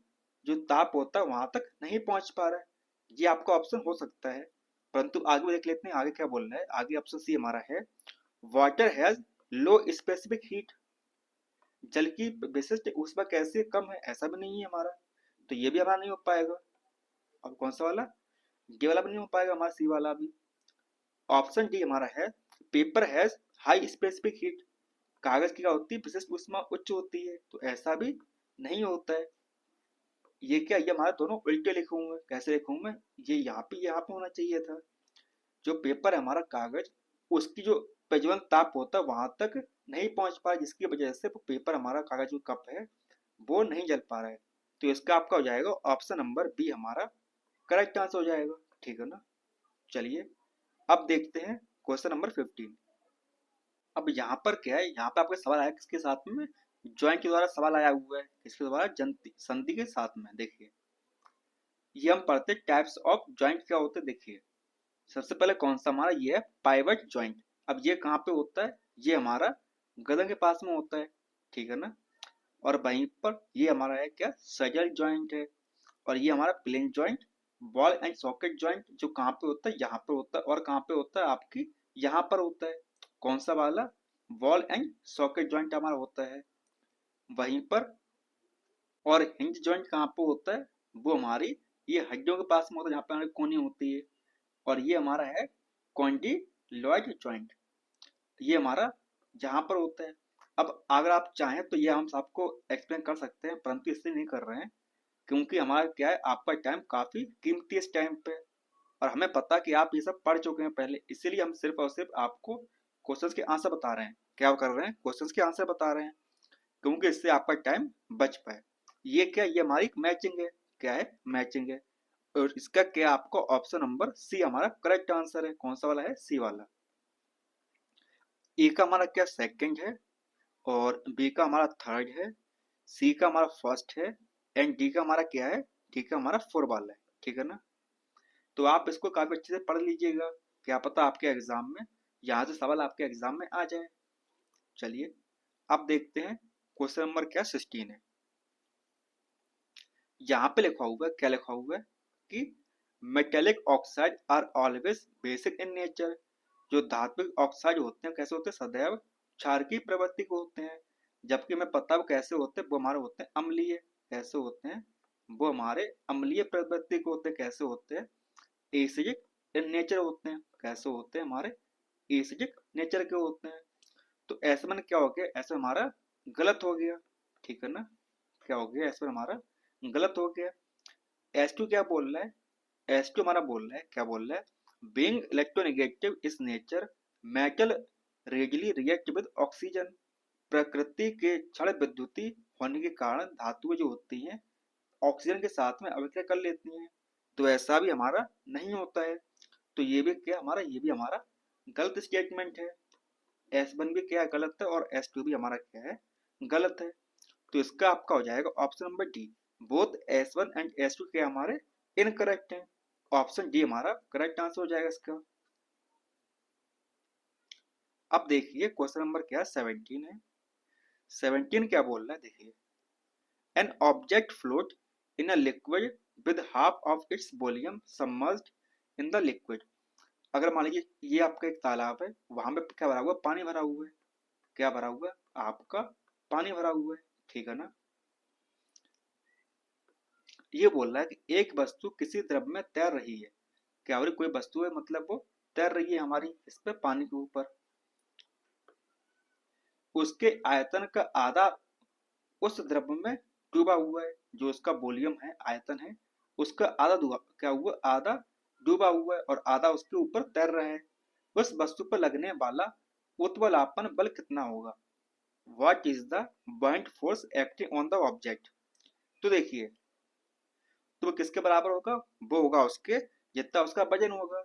जो ताप होता है वहां तक नहीं पहुंच पा रहा है। ये आपका ऑप्शन हो सकता है, परंतु आगे देख लेते हैं आगे क्या बोल रहा है। आगे ऑप्शन सी हमारा है, water has low specific heat, जल की विशिष्ट ऊष्मा कैसे कम है, ऐसा भी नहीं है हमारा। तो ये भी हमारा नहीं हो पाएगा। अब कौन सा वाला, ये वाला भी नहीं हो पाएगा हमारा, सी वाला भी। ऑप्शन डी हमारा है, paper has high specific heat, कागज की क्या होती है, विशिष्ट ऊष्मा उच्च होती है। तो ऐसा भी नहीं होता है। ये क्या, ये हमारे दोनों उल्टे लिखे हुए हैं। कैसे लिखे हुए हैं, ये यहाँ पे होना चाहिए था। जो पेपर है हमारा कागज, उसकी जो प्रज्वलन ताप होता है वहां तक नहीं पहुंच पा, जिसकी वजह से वो पेपर हमारा कागज जो कप है वो नहीं जल पा रहा है। तो इसका आपका हो जाएगा ऑप्शन नंबर बी हमारा करेक्ट आंसर हो जाएगा, ठीक है ना। चलिए अब देखते हैं क्वेश्चन नंबर 15। अब यहाँ पर क्या है, यहाँ पे आपका सवाल आया किसके साथ में, ज्वाइंट के द्वारा सवाल आया हुआ है, किसके द्वारा, जंती संधि के साथ में। देखिए ये हम पढ़ते टाइप्स ऑफ ज्वाइंट क्या होते हैं। देखिए सबसे पहले कौन सा हमारा, ये है पाइवट ज्वाइंट। अब ये कहाँ पे होता है, ये हमारा गर्दन के पास में होता है, ठीक है ना। और वहीं पर ये हमारा है क्या, सजल ज्वाइंट है। और ये हमारा plane joint, ball and socket joint जो कहाँ पे होता है, यहाँ पर होता है। और कहाँ पे होता है आपकी, यहाँ पर होता है। कौन सा वाला, बॉल एंड सॉकेट ज्वाइंट हमारा होता है वहीं पर। और हिंज ज्वाइंट कहाँ पे होता है, वो हमारी ये हड्डियों के पास में होता है, जहाँ पे हमारी कोनी होती है। और ये हमारा है कॉन्डिलॉइड ज्वाइंट, ये हमारा जहाँ पर होता है। अब अगर आप चाहें तो ये हम आपको एक्सप्लेन कर सकते हैं, परंतु इसलिए नहीं कर रहे हैं क्योंकि हमारा क्या है, आपका टाइम काफी कीमती है इस टाइम पे। और हमें पता कि आप ये सब पढ़ चुके हैं पहले, इसीलिए हम सिर्फ और सिर्फ आपको क्वेश्चंस के आंसर बता रहे हैं। क्या कर रहे हैं, क्वेश्चंस के आंसर बता रहे हैं, क्योंकि इससे आपका टाइम बच पाए। ये क्या, ये हमारी मैचिंग है। क्या है, मैचिंग है। और इसका क्या, आपको ऑप्शन नंबर सी हमारा करेक्ट आंसर है। कौन सा वाला है, सी वाला। ए का हमारा क्या सेकंड है, और बी का हमारा थर्ड है, सी का हमारा फर्स्ट है, एंड डी का हमारा क्या है, डी का हमारा फोर वाला है, ठीक है ना। तो आप इसको काफी अच्छे से पढ़ लीजिएगा, क्या पता आपके एग्जाम में यहाँ से सवाल आपके एग्जाम में आ जाए। चलिए अब देखते हैं क्वेश्चन नंबर क्या 16 है। यहाँ पे लिखा हुआ है, क्या लिखा हुआ है कि metallic oxide are always basic in nature. जो धात्विक ऑक्साइड होते हैं कैसे होते हैं, सदैव क्षारकीय प्रवृत्ति को होते हैं। जबकि हमें पता है वो कैसे होते हैं, वो हमारे होते हैं अम्लीय। कैसे होते हैं, वो हमारे अम्लीय प्रवृत्ति को होते हैं। कैसे होते हैं, एसिडिक इन नेचर होते हैं। कैसे होते हैं, हमारे एसिडिक नेचर के होते हैं। तो ऐसे में क्या हो गया, ऐसे हमारा गलत हो गया, ठीक है ना। क्या हो गया, ऐसे में हमारा गलत हो गया। S2 क्या बोल रहा है, S2 हमारा बोल रहा है, क्या बोल रहा है, being electronegative is nature metal readily react with oxygen. प्रकृति के क्षण विद्युती होने के कारण धातुएं जो होती हैं ऑक्सीजन के साथ में अभिक्रिया कर लेती हैं। तो ऐसा भी हमारा नहीं होता है। तो ये भी क्या हमारा, ये भी हमारा गलत स्टेटमेंट है। S1 भी क्या है, गलत है, और S2 भी हमारा क्या है, गलत है। तो इसका आपका हो जाएगा option number D. Both S1 and S2 क्या हमारे इनकरेक्ट हैं। ऑप्शन डी हमारा करेक्ट आंसर हो जाएगा इसका। अब देखिए क्वेश्चन नंबर क्या 17 है। 17 क्या बोल रहा है, देखिए an object float in a liquid with half of its volume submerged in the liquid. अगर मान लीजिए ये आपका एक तालाब है, वहां पे क्या भरा हुआ है, पानी भरा हुआ है। क्या भरा हुआ है, आपका पानी भरा हुआ है, ठीक है ना। ये बोल रहा है कि एक वस्तु किसी द्रव में तैर रही है। क्या हो रही, कोई वस्तु है, मतलब वो तैर रही है हमारी इस पे पानी के ऊपर। उसके आयतन का आधा उस द्रव में डूबा हुआ है। जो उसका वॉल्यूम है, आयतन है, उसका आधा डूबा, क्या हुआ, आधा डूबा हुआ है, और आधा उसके ऊपर तैर रहा है। उस वस्तु पर लगने वाला उत्वलापन बल कितना होगा। What is the buoyant force acting on the object. तो देखिए, तो वो किसके बराबर होगा, वो होगा उसके जितना उसका वजन होगा।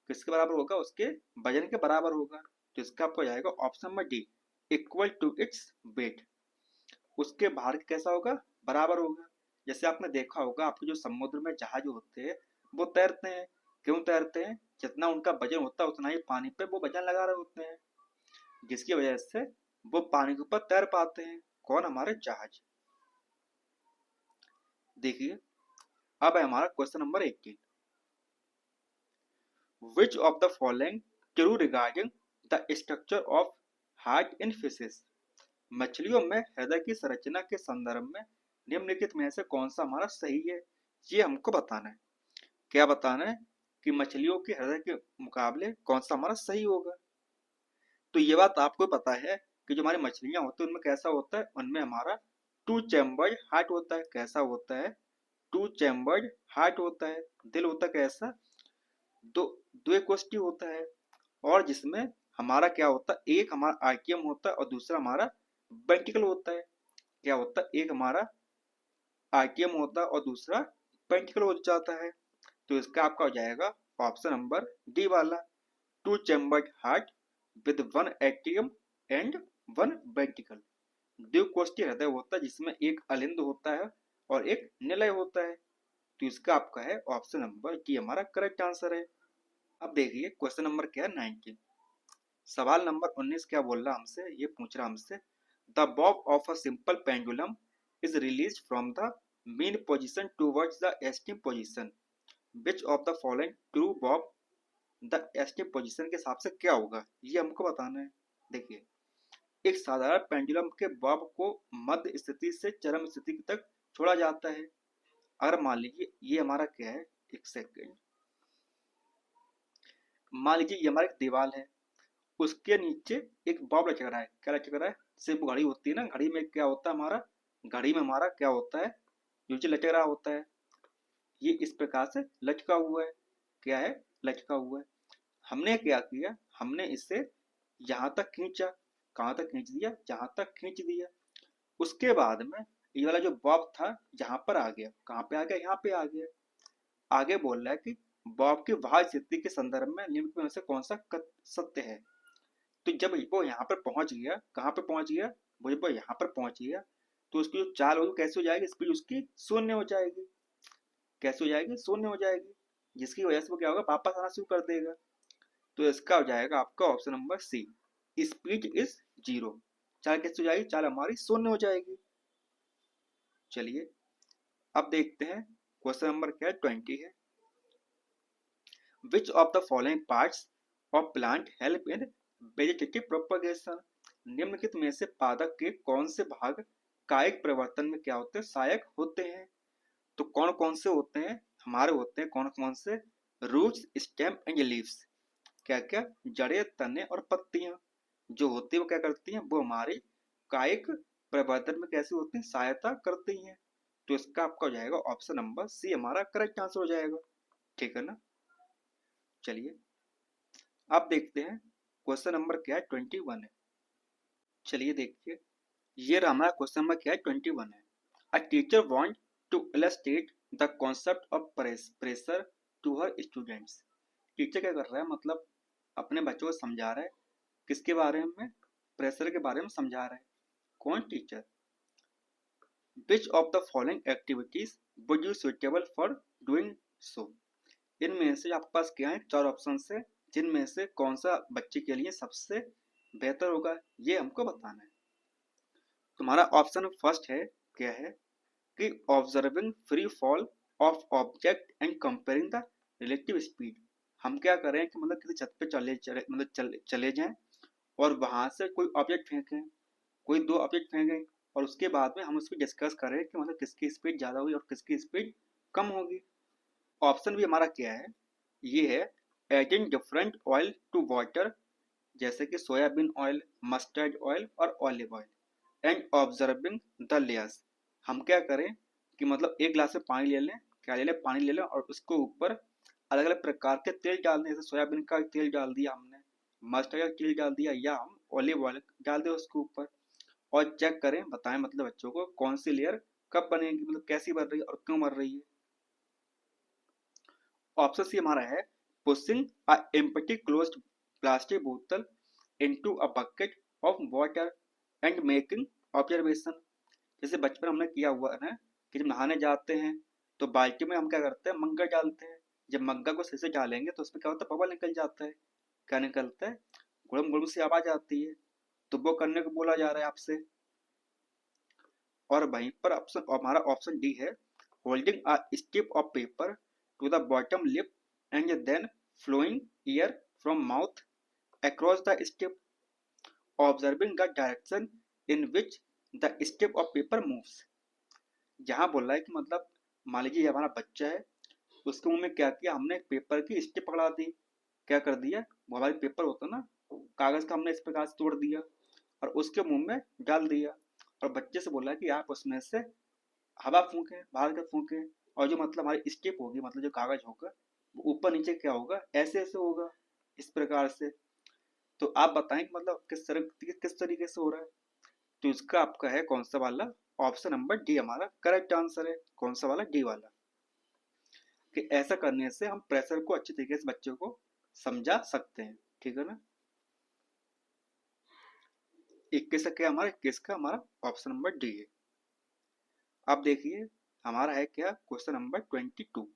किसके बराबर होगा, उसके वजन के बराबर होगा। तो इसका आपको जाएगा option number D, equal to its weight. उसके भार कैसा होगा, बराबर होगा। जैसे आपने देखा होगा, आपके जो समुद्र में जहाज होते हैं वो तैरते हैं। क्यों तैरते हैं, जितना उनका वजन होता है उतना ही पानी पे वो वजन लगा रहे होते हैं, जिसकी वजह से वो पानी के ऊपर तैर पाते हैं। कौन, हमारे जहाज। देखिए अब है हमारा question number 18। Which of the following true regarding the structure of heart in fishes. मछलियों में हृदय की संरचना के संदर्भ में निम्नलिखित में से कौन सा हमारा सही है, ये हमको बताना है। क्या बताना है कि मछलियों के हृदय के मुकाबले कौन सा हमारा सही होगा। तो ये बात आपको पता है कि जो हमारी मछलियां होती हैं उनमें कैसा होता है, उनमें हमारा टू चैम्बर्ड हार्ट होता है। कैसा होता है, टू चैम्बर्ड हार्ट होता है। दिल होता है कैसा, दो द्विकोष्ठी होता है। और जिसमें हमारा क्या होता है, एक हमारा आर्टियम होता है और दूसरा हमारा वेंट्रिकल होता है। क्या होता है, एक हमारा आर्टियम होता है और दूसरा वेंट्रिकल हो जाता है। तो इसका आपका हो जाएगा ऑप्शन नंबर डी वाला, two chambered heart with one atrium and one ventricle. द्विकोष्ठी हृदय होता है जिसमें एक अलिंद होता है और एक निलय होता है। तो इसका आपका है ऑप्शन नंबर डी हमारा करेक्ट आंसर है। अब देखिए क्वेश्चन नंबर क्या है 19। सवाल नंबर 19 क्या बोल रहा हमसे, ये पूछ रहा हमसे, the Bob of a simple pendulum is release from the mean position towards the esteem position. Which of the following true Bob the esteem position के हिसाब से क्या होगा, ये हमको बताना है। देखिए एक साधारण पेंडुलम के बॉब को मध्य स्थिति से चरम स्थिति तक छोड़ा जाता है। अगर मान लीजिए ये हमारा क्या है, एक सेकेंड, मान लीजिए ये हमारी दीवार है, उसके नीचे एक बॉब लटक रहा है। क्या लटक रहा है, सिर्फ घड़ी होती है ना, घड़ी में क्या होता है हमारा, घड़ी में हमारा क्या होता है, जो चीज लटक रहा होता है, ये इस प्रकार से लटका हुआ है। क्या है, लटका हुआ है। हमने क्या किया, हमने इसे यहाँ तक खींचा। कहाँ तक खींच दिया, जहाँ तक खींच दिया। उसके बाद में ये वाला जो बॉब था जहाँ पर आ गया, कहाँ पे आ गया, यहाँ पे आ गया। आगे बोल रहा है कि बॉब की वहां स्थिति के संदर्भ में निम्न में से कौन सा सत्य है। तो जब वो यहाँ पर पहुंच गया, कहाँ पर पहुंच गया, वो जब यहाँ पर पहुंच गया तो उसकी जो चाल होगी कैसे हो जाएगी, स्पीड उसकी शून्य हो जाएगी। कैसे हो जाएगी, शून्य हो जाएगी, जिसकी वजह से वो क्या होगा, वापस आना शुरू कर देगा। तो इसका हो जाएगा आपका option number C, speed is 0। चाल कैसे हो जाएगी, चाल हमारी शून्य हो जाएगी। चलिए अब देखते हैं क्वेश्चन नंबर क्या है, 20 है। Which of the following parts of plant help in vegetative propagation, निम्नलिखित में से पादप के कौन से भाग कायिक परिवर्तन में क्या होते हैं, सहायक होते हैं। तो कौन कौन से होते हैं, हमारे होते हैं कौन कौन से, रूट्स, स्टेम एंड लीव्स। क्या क्या, जड़ें, तने और पत्तियां जो होती है वो क्या करती हैं, वो हमारी कायिक परिवर्तन में कैसे होती हैं, सहायता करती हैं। तो इसका आपका हो जाएगा ऑप्शन नंबर सी हमारा करेक्ट आंसर हो जाएगा। ठीक है ना। चलिए अब देखते हैं क्वेश्चन नंबर क्या है, 21 है। चलिए देखिए, ये हमारा क्वेश्चन नंबर क्या है, 21 है। A teacher want to illustrate the concept of pressure to her students. Teacher क्या कर रहा है, मतलब अपने बच्चों को समझा रहा है, किसके बारे में, प्रेशर के बारे में समझा रहा है। कौन, teacher. Which of the following activities would you suitable for doing so, इनमें से आपके पास क्या है, चार ऑप्शन है, जिनमें से कौन सा बच्चे के लिए सबसे बेहतर होगा ये हमको बताना है। तुम्हारा ऑप्शन फर्स्ट है, क्या है कि observing free fall of object and comparing the relative speed. हम क्या करें कि मतलब किसी छत पे चले जाएं और वहां से कोई ऑब्जेक्ट फेंकें, कोई दो ऑब्जेक्ट फेंकें, और उसके बाद में हम उस पर डिस्कस करें कि मतलब किसकी स्पीड ज़्यादा होगी और किसकी स्पीड कम होगी। ऑप्शन भी हमारा क्या है, ये है adding different oil to water, जैसे कि सोयाबीन ऑयल, मस्टर्ड ऑयल और olive oil, and observing the layers. हम क्या करें कि मतलब एक गिलास में पानी ले लें, क्या ले लें, पानी ले लें, और उसके ऊपर अलग अलग प्रकार के तेल डाल दें, जैसे सोयाबीन का तेल डाल दिया हमने, मस्टर्ड का तेल डाल दिया, या हम ऑलिव ऑयल डाल दें उसके ऊपर, और चेक करें, बताएं मतलब बच्चों को कौन सी लेयर कब बनेगी, मतलब कैसी बन रही है और क्यों बन रही है। ऑप्शन सी हमारा है pushing a empty closed plastic बोतल into a bucket of water and making observation. जैसे बचपन हमने किया हुआ है ना, कि जब नहाने जाते हैं तो बाल्टी में हम क्या करते हैं, मग्गा डालते हैं। जब मग्गा को सही से डालेंगे तो उसमें क्या होता है, बबल निकल जाता है। क्या निकलता है, गुड़म गुड़म सी आवाज आती है। तो वो करने को बोला जा रहा है आपसे। और वहीं पर ऑप्शन हमारा ऑप्शन डी है holding a strip of paper to the bottom lip and then flowing air from mouth across the strip, observing the direction in which the strip of paper moves. जहाँ बोल रहा है कि मतलब मान लीजिए हमारा बच्चा है, उसके मुंह में क्या किया हमने, पेपर की स्ट्रिप पकड़ा दी। क्या कर दिया, वो हमारे पेपर होता ना, कागज का हमने इस प्रकार से तोड़ दिया और उसके मुंह में डाल दिया, और बच्चे से बोला कि आप उसमें से हवा फूकें, बाहर का फूकें, और जो मतलब हमारी स्टेप होगी, मतलब जो कागज होगा वो ऊपर नीचे क्या होगा, ऐसे ऐसे होगा, इस प्रकार से। तो आप बताएं कि मतलब किस तरीके से हो रहा है। तो इसका आपका है कौन सा वाला, ऑप्शन नंबर डी हमारा करेक्ट आंसर है। कौन सा वाला, डी वाला, कि ऐसा करने से हम प्रेशर को अच्छी तरीके से बच्चों को समझा सकते हैं। ठीक है ना। 21 का क्या, हमारा 21 का हमारा ऑप्शन नंबर डी है। अब देखिए हमारा है क्या, क्वेश्चन नंबर 22।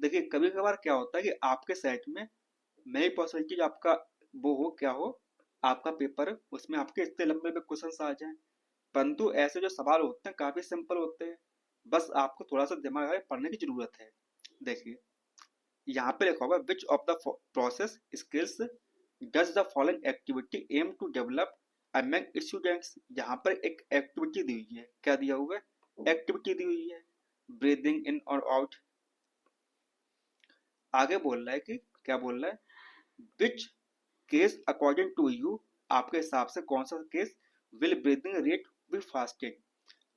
देखिए कभी कभार क्या होता है कि आपके सेट में मेरी पॉसिबिलिटी आपका वो हो, क्या हो, आपका पेपर उसमें आपके इतने लंबे लंबे क्वेश्चन आ जाएं, परंतु ऐसे जो सवाल होते हैं काफी सिंपल होते हैं, बस आपको थोड़ा सा दिमाग लगाए पढ़ने की जरूरत है। देखिए यहाँ पे लिखा होगा which of the process skills does the following activity aim to develop among students. यहाँ पर एक एक्टिविटी दी हुई है, क्या दिया हुआ है, एक्टिविटी दी हुई है, ब्रीदिंग इन और आउट। आगे बोल रहा है कि क्या बोल रहा है, which case according to you, आपके हिसाब से कौन सा case will breathing rate be fasted,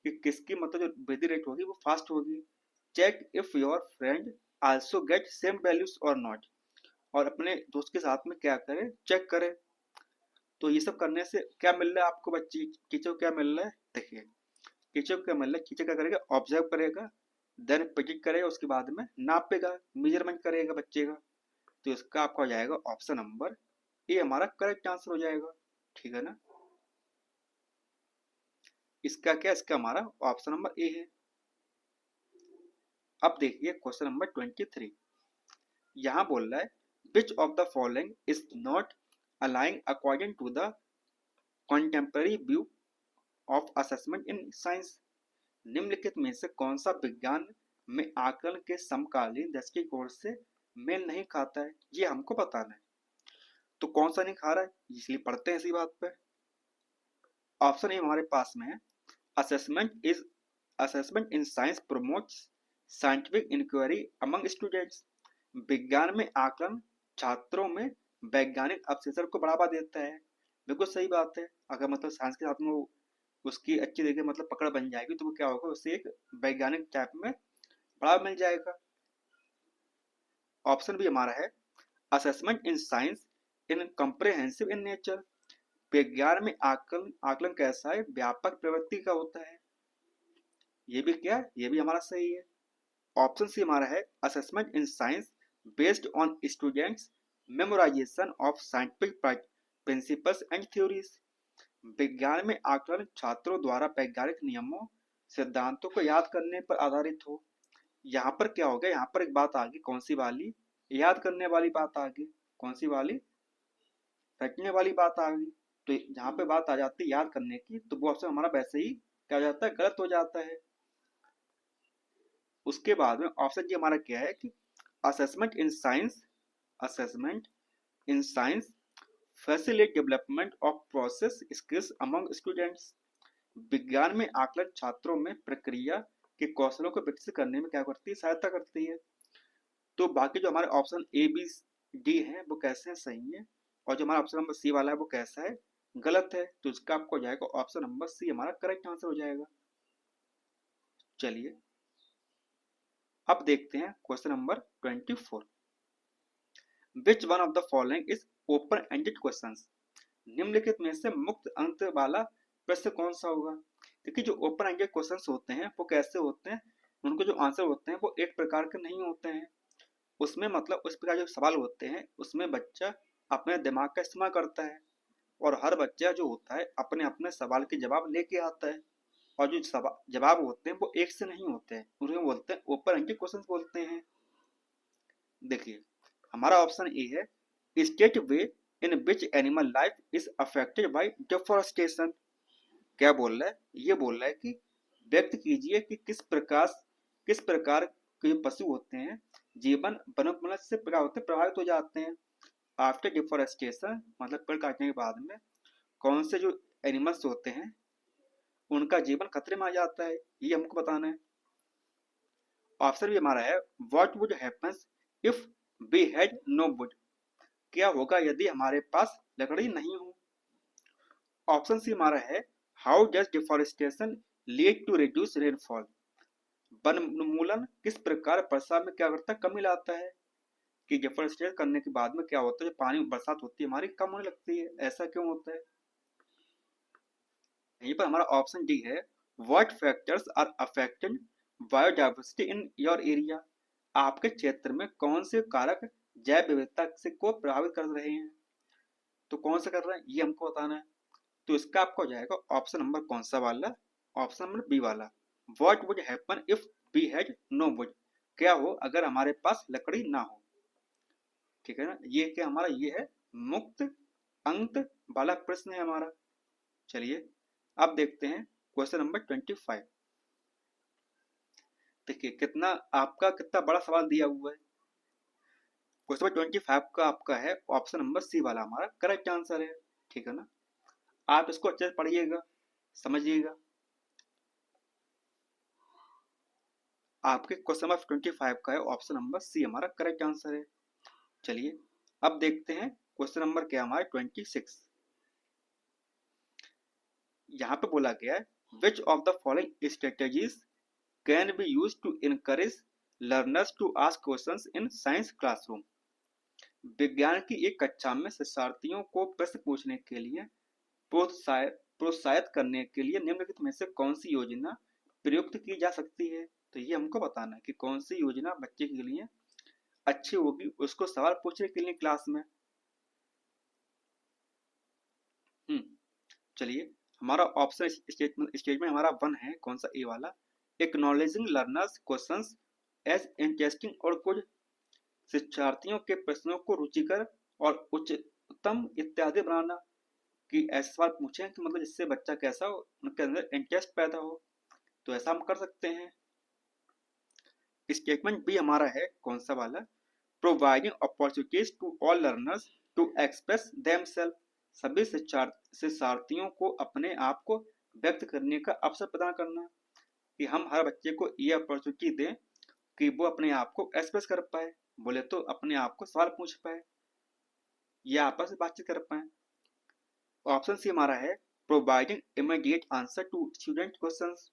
कि किसकी मतलब जो ब्रीदिंग रेट होगी वो फास्ट होगी। Check if your friend also get same values और नॉट, और अपने दोस्त के साथ में क्या करें, चेक करें। तो ये सब करने से क्या मिल रहा है आपको, बच्ची टीचर को क्या मिल रहा है, देखिए टीचर को क्या मिल रहा है, टीचर क्या करेगा, ऑब्जर्व करेगा, देन प्रिडिक्ट करेगा, उसके बाद में नापेगा, मेजरमेंट करेगा बच्चे का। तो इसका आपका हो जाएगा ऑप्शन नंबर ए हमारा करेक्ट आंसर हो जाएगा। ठीक है ना। इसका क्या, इसका हमारा ऑप्शन नंबर ए है। अब देखिए क्वेश्चन नंबर 23। यहाँ बोल रहा है which of the following is not aligning according to the contemporary view of assessment in science. निम्नलिखित में से कौन सा विज्ञान में आकलन के समकालीन दृष्टिकोण से मेल नहीं खाता है, ये हमको बताना है। तो कौन सा नहीं खा रहा है, इसलिए पढ़ते हैं इसी बात पे। ऑप्शन ए हमारे पास में है, assessment in science promotes scientific inquiry among students. विज्ञान में आकलन छात्रों में वैज्ञानिक अवशेषण को बढ़ावा देता है। बिल्कुल सही बात है। अगर मतलब साइंस के साथ में उसकी अच्छी तरीके मतलब पकड़ बन जाएगी तो वो क्या होगा, उससे एक वैज्ञानिक टाइप में बढ़ावा मिल जाएगा। ऑप्शन भी हमारा है, assessment in science in comprehensive in nature. विज्ञान में आकलन कैसा है, व्यापक प्रवृत्ति का होता है। ये भी क्या, ये भी हमारा सही है। ऑप्शन सी हमारा है, assessment in science based on students memorisation of scientific principles and theories. विज्ञान में आकलन छात्रों द्वारा वैज्ञानिक नियमों सिद्धांतों को याद करने पर आधारित हो। यहाँ पर क्या हो गया, यहाँ पर एक बात आ गई, कौन सी वाली, याद करने वाली बात आ गई। कौन सी वाली, रटने वाली बात आ गई। तो यहाँ पे बात आ जाती है याद करने की, तो वो ऑप्शन हमारा वैसे ही क्या हो जाता है, गलत हो जाता है। उसके बाद में ऑप्शन जी हमारा क्या है कि assessment in science facilitate development of process skills among students. विज्ञान में आकलन छात्रों में प्रक्रिया के कौशलों को विकसित करने में क्या करती है, सहायता करती है। तो बाकी जो हमारे ऑप्शन ए बी डी है वो कैसे हैं, सही है। और जो हमारा ऑप्शन नंबर सी वाला है वो कैसा है, गलत है। तो इसका आपको हो जाएगा ऑप्शन नंबर सी हमारा करेक्ट आंसर हो जाएगा। चलिए अब देखते हैं question number 24। Which one of the following is open ended questions. निम्नलिखित में से मुक्त अंत वाला प्रश्न कौन सा होगा। देखिए जो ओपन एंडेड क्वेश्चंस होते हैं वो कैसे होते हैं, उनको जो आंसर होते हैं वो एक प्रकार के नहीं होते हैं। उसमें मतलब उस प्रकार जो सवाल होते हैं उसमें बच्चा अपने दिमाग का इस्तेमाल करता है, और हर बच्चा जो होता है अपने अपने सवाल के जवाब लेके आता है। और जो जवाब होते हैं वो एक से नहीं होते हैं, उन्हें बोलते हैं ओपन एंडेड क्वेश्चंस बोलते हैं। देखिए हमारा ऑप्शन ए है, state way in which animal life is affected by deforestation. क्या बोल रहा है, ये बोल रहा है कि व्यक्त कीजिए कि किस प्रकार के जो पशु होते हैं जीवन वनोन्मूलन से प्रभावित हो जाते हैं। आफ्टर डिफोरेस्टेशन मतलब पेड़ काटने के बाद में कौन से जो एनिमल्स होते हैं उनका जीवन खतरे में आ जाता है, ये हमको बताना है। ऑप्शन भी हमारा है, what would happens if we had no wood. क्या होगा यदि हमारे पास लकड़ी नहीं हो। ऑप्शन सी हमारा है, how does deforestation lead to reduce rainfall. वन उन्मूलन किस प्रकार वर्षा में क्या करता है, कमी लाता है। कि डिफोरेस्टेशन करने के बाद में क्या होता है, जो पानी बरसात होती है हमारी कम होने लगती है, ऐसा क्यों होता है। यहीं पर हमारा ऑप्शन डी है, what factors are affecting biodiversity in your area. आपके क्षेत्र में कौन से कारक जैव विविधता से को प्रभावित कर रहे हैं। तो कौन सा कर रहे हैं ये हमको बताना है। तो इसका आपको हो जाएगा ऑप्शन नंबर कौन सा वाला, ऑप्शन नंबर बी वाला, what would happen if we had no wood. क्या हो अगर हमारे पास लकड़ी ना हो। ठीक है ना, ये क्या हमारा ये है मुक्त अंत वाला प्रश्न है हमारा। चलिए अब देखते हैं क्वेश्चन नंबर 25। देखिए कितना आपका कितना बड़ा सवाल दिया हुआ है। क्वेश्चन नंबर 25 का आपका है ऑप्शन नंबर सी वाला हमारा करेक्ट आंसर है। ठीक है ना, आप इसको अच्छे से पढ़िएगा, समझिएगा। आपके क्वेश्चन नंबर 25 का है ऑप्शन नंबर सी हमारा करेक्ट आंसर है। चलिए अब देखते हैं क्वेश्चन नंबर क्या हमारा 26। यहाँ पे बोला गया है, which of the following strategies can be use to encourage learners to ask questions in science classroom. विज्ञान की एक कक्षा में शिक्षार्थियों को प्रश्न पूछने के लिए प्रोत्साहित करने के लिए निम्नलिखित में से कौन सी योजना प्रयुक्त की जा सकती है। तो ये हमको बताना है कि कौन सी योजना बच्चे के लिए अच्छी होगी उसको सवाल पूछने के लिए क्लास में। चलिए हमारा ऑप्शन स्टेटमेंट हमारा 1 है, कौन सा ए वाला, acknowledging learners questions as interesting और गुड। शिक्षार्थियों के प्रश्नों को रुचिकर और उच्चतम इत्यादि बनाना, कि ऐसे सवाल पूछें कि मतलब जिससे बच्चा कैसा हो, उनके अंदर इंटरेस्ट पैदा हो। तो ऐसा हम कर सकते हैं। स्टेटमेंट बी हमारा है कौन सा वाला, providing opportunities to all learners to express themselves, सभी शिक्षार्थियों को अपने आप को व्यक्त करने का अवसर प्रदान करना, कि हम हर बच्चे को ये अपॉर्चुनिटी दें कि वो अपने आप को एक्सप्रेस कर पाए, बोले तो अपने आप को सवाल पूछ पाए या आपस में बातचीत कर पाए। ऑप्शन सी हमारा है providing immediate answer to student questions,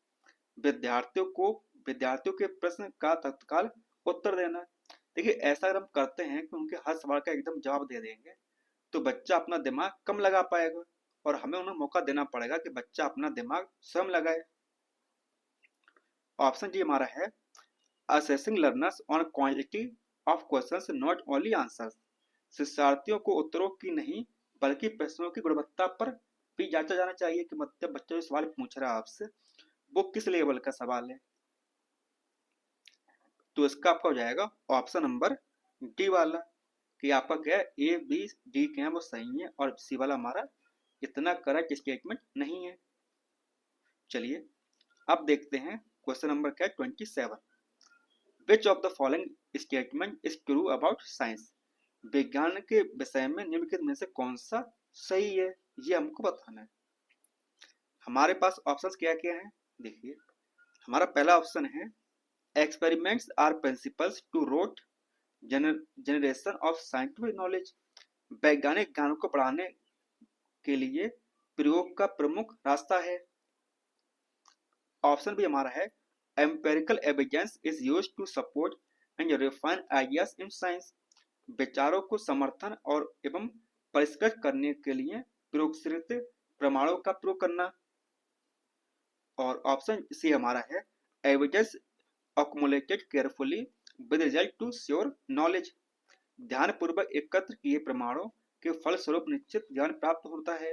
विद्यार्थियों के प्रश्न का तत्काल उत्तर देना। देखिए ऐसा अगर हम करते हैं कि उनके हर सवाल का एकदम जवाब दे देंगे तो बच्चा अपना दिमाग कम लगा पाएगा, और हमें उन्हें मौका देना पड़ेगा कि बच्चा अपना दिमाग स्वयं लगाए। ऑप्शन डी हमारा है assessing learners on quantity of questions not only answers, शिक्षार्थियों को उत्तरों की नहीं बल्कि प्रश्नों की गुणवत्ता पर भी जांचा जाना चाहिए, कि मतलब बच्चा जो सवाल पूछ रहा है आपसे वो किस लेवल का सवाल है। तो इसका आपका हो जाएगा ऑप्शन नंबर डी वाला, कि आपका क्या है ए बी डी क्या है वो सही है, और सी वाला हमारा इतना करेक्ट स्टेटमेंट नहीं है। चलिए अब देखते हैं क्वेश्चन नंबर क्या है 27, विच of the following statement is true about science, विज्ञान के विषय में निम्नलिखित में से कौन सा सही है, ये हमको बताना है। हमारे पास ऑप्शंस क्या क्या है, देखिए हमारा पहला ऑप्शन है experiments are principles to rote generation of scientific knowledge, वैज्ञानिक ज्ञान को बढ़ाने के लिए प्रयोग का प्रमुख रास्ता है। ऑप्शन भी हमारा है empirical evidence is used to support and refine ideas in science, विचारों को समर्थन और एवं परिष्कृत करने के लिए प्रयोगसित प्रमाणों का प्रयोग करना। और ऑप्शन सी हमारा है evidence accumulated carefully with result to sure knowledge, ध्यानपूर्वक एकत्र किए प्रमाणों के फलस्वरूप निश्चित ज्ञान प्राप्त होता है।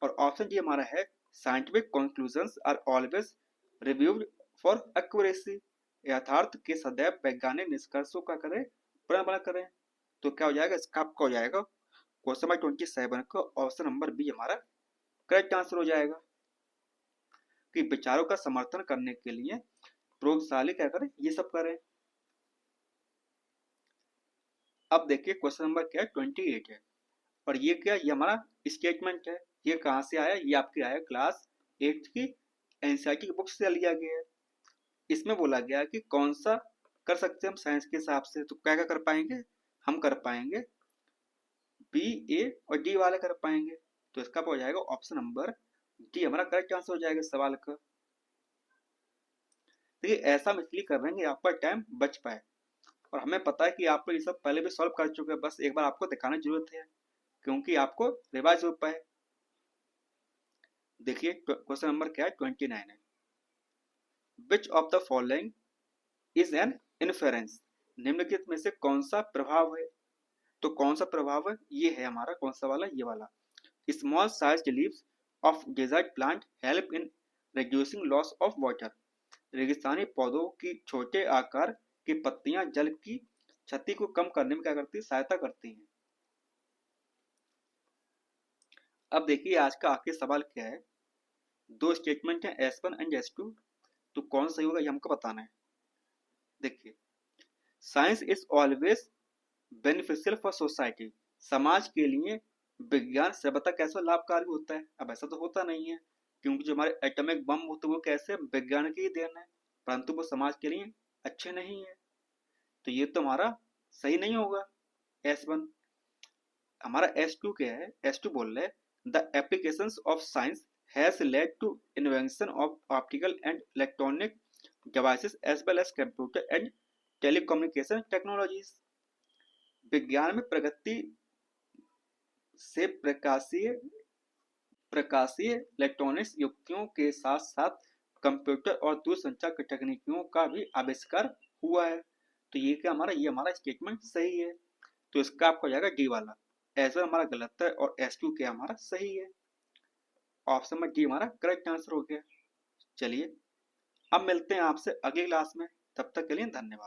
और ऑप्शन डी हमारा है scientific conclusions are always reviewed for accuracy, यथार्थ के सदैव वैज्ञानिक निष्कर्षों का करें पुनर्मन करें। तो क्या हो जाएगा, इसका आपका हो जाएगा क्वेश्चन नंबर 27 का ऑप्शन नंबर बी हमारा करेक्ट आंसर हो जाएगा, कि विचारों का समर्थन करने के लिए प्रयोगशाला क्या करें, ये सब करें। अब देखिए क्वेश्चन नंबर क्या है 28 है, और ये क्या, ये हमारा स्टेटमेंट है। ये कहाँ से आया, ये आपके आया क्लास 8 की एनसीईआरटी की बुक से लिया गया है। इसमें बोला गया कि कौन सा कर सकते हैं हम साइंस के हिसाब से, तो क्या क्या कर पाएंगे, हम कर पाएंगे बी ए और डी वाले कर पाएंगे। तो इसका हो जाएगा ऑप्शन नंबर डी हमारा करेक्ट आंसर हो जाएगा सवाल का। तो ये ऐसा हम इसलिए कर रहे हैं कि आपका टाइम बच पाए, और हमें पता है कि आप लोग ये सब पहले भी सॉल्व कर चुके हैं, बस एक बार आपको दिखाने की जरूरत है क्योंकि आपको रिवाइज हो पाए। देखिए क्वेश्चन नंबर क्या है 29 है, which of the following is an inference, निम्नलिखित में से कौन सा प्रभाव है। तो कौन सा प्रभाव है, ये है हमारा कौन सा वाला, ये वाला, small sized leaves of desert plant help in reducing loss of water, रेगिस्तानी पौधों की छोटे आकार की पत्तियां जल की क्षति को कम करने में क्या करती है, सहायता करती हैं। अब देखिए आज का आखिरी सवाल क्या है, दो स्टेटमेंट है S1 एंड S2, तो कौन सही होगा ये हमको बताना है। देखिए science is always beneficial for society, समाज के लिए विज्ञान सर्वथा कैसे लाभकारी होता है। अब ऐसा तो होता नहीं है, क्योंकि जो हमारे एटॉमिक बम होते वो कैसे विज्ञान की ही देन है, परंतु वो समाज के लिए अच्छे नहीं है। तो ये तो हमारा सही नहीं होगा S1। हमारा S2 क्या है, S2 बोल रहे the applications of science has led to invention of optical and electronic devices as well as computer and telecommunication technologies, विज्ञान में प्रगति से प्रकाशीय इलेक्ट्रॉनिक्स युक्तियों के साथ साथ कंप्यूटर और दूरसंचार की तकनीकियों का भी आविष्कार हुआ है। तो ये क्या हमारा, ये हमारा स्टेटमेंट सही है। तो इसका आपको हो जाएगा डी वाला, S1 हमारा गलत है और S2 क्या हमारा सही है। ऑप्शन में डी हमारा करेक्ट आंसर हो गया। चलिए अब मिलते हैं आपसे अगली क्लास में, तब तक के लिए धन्यवाद।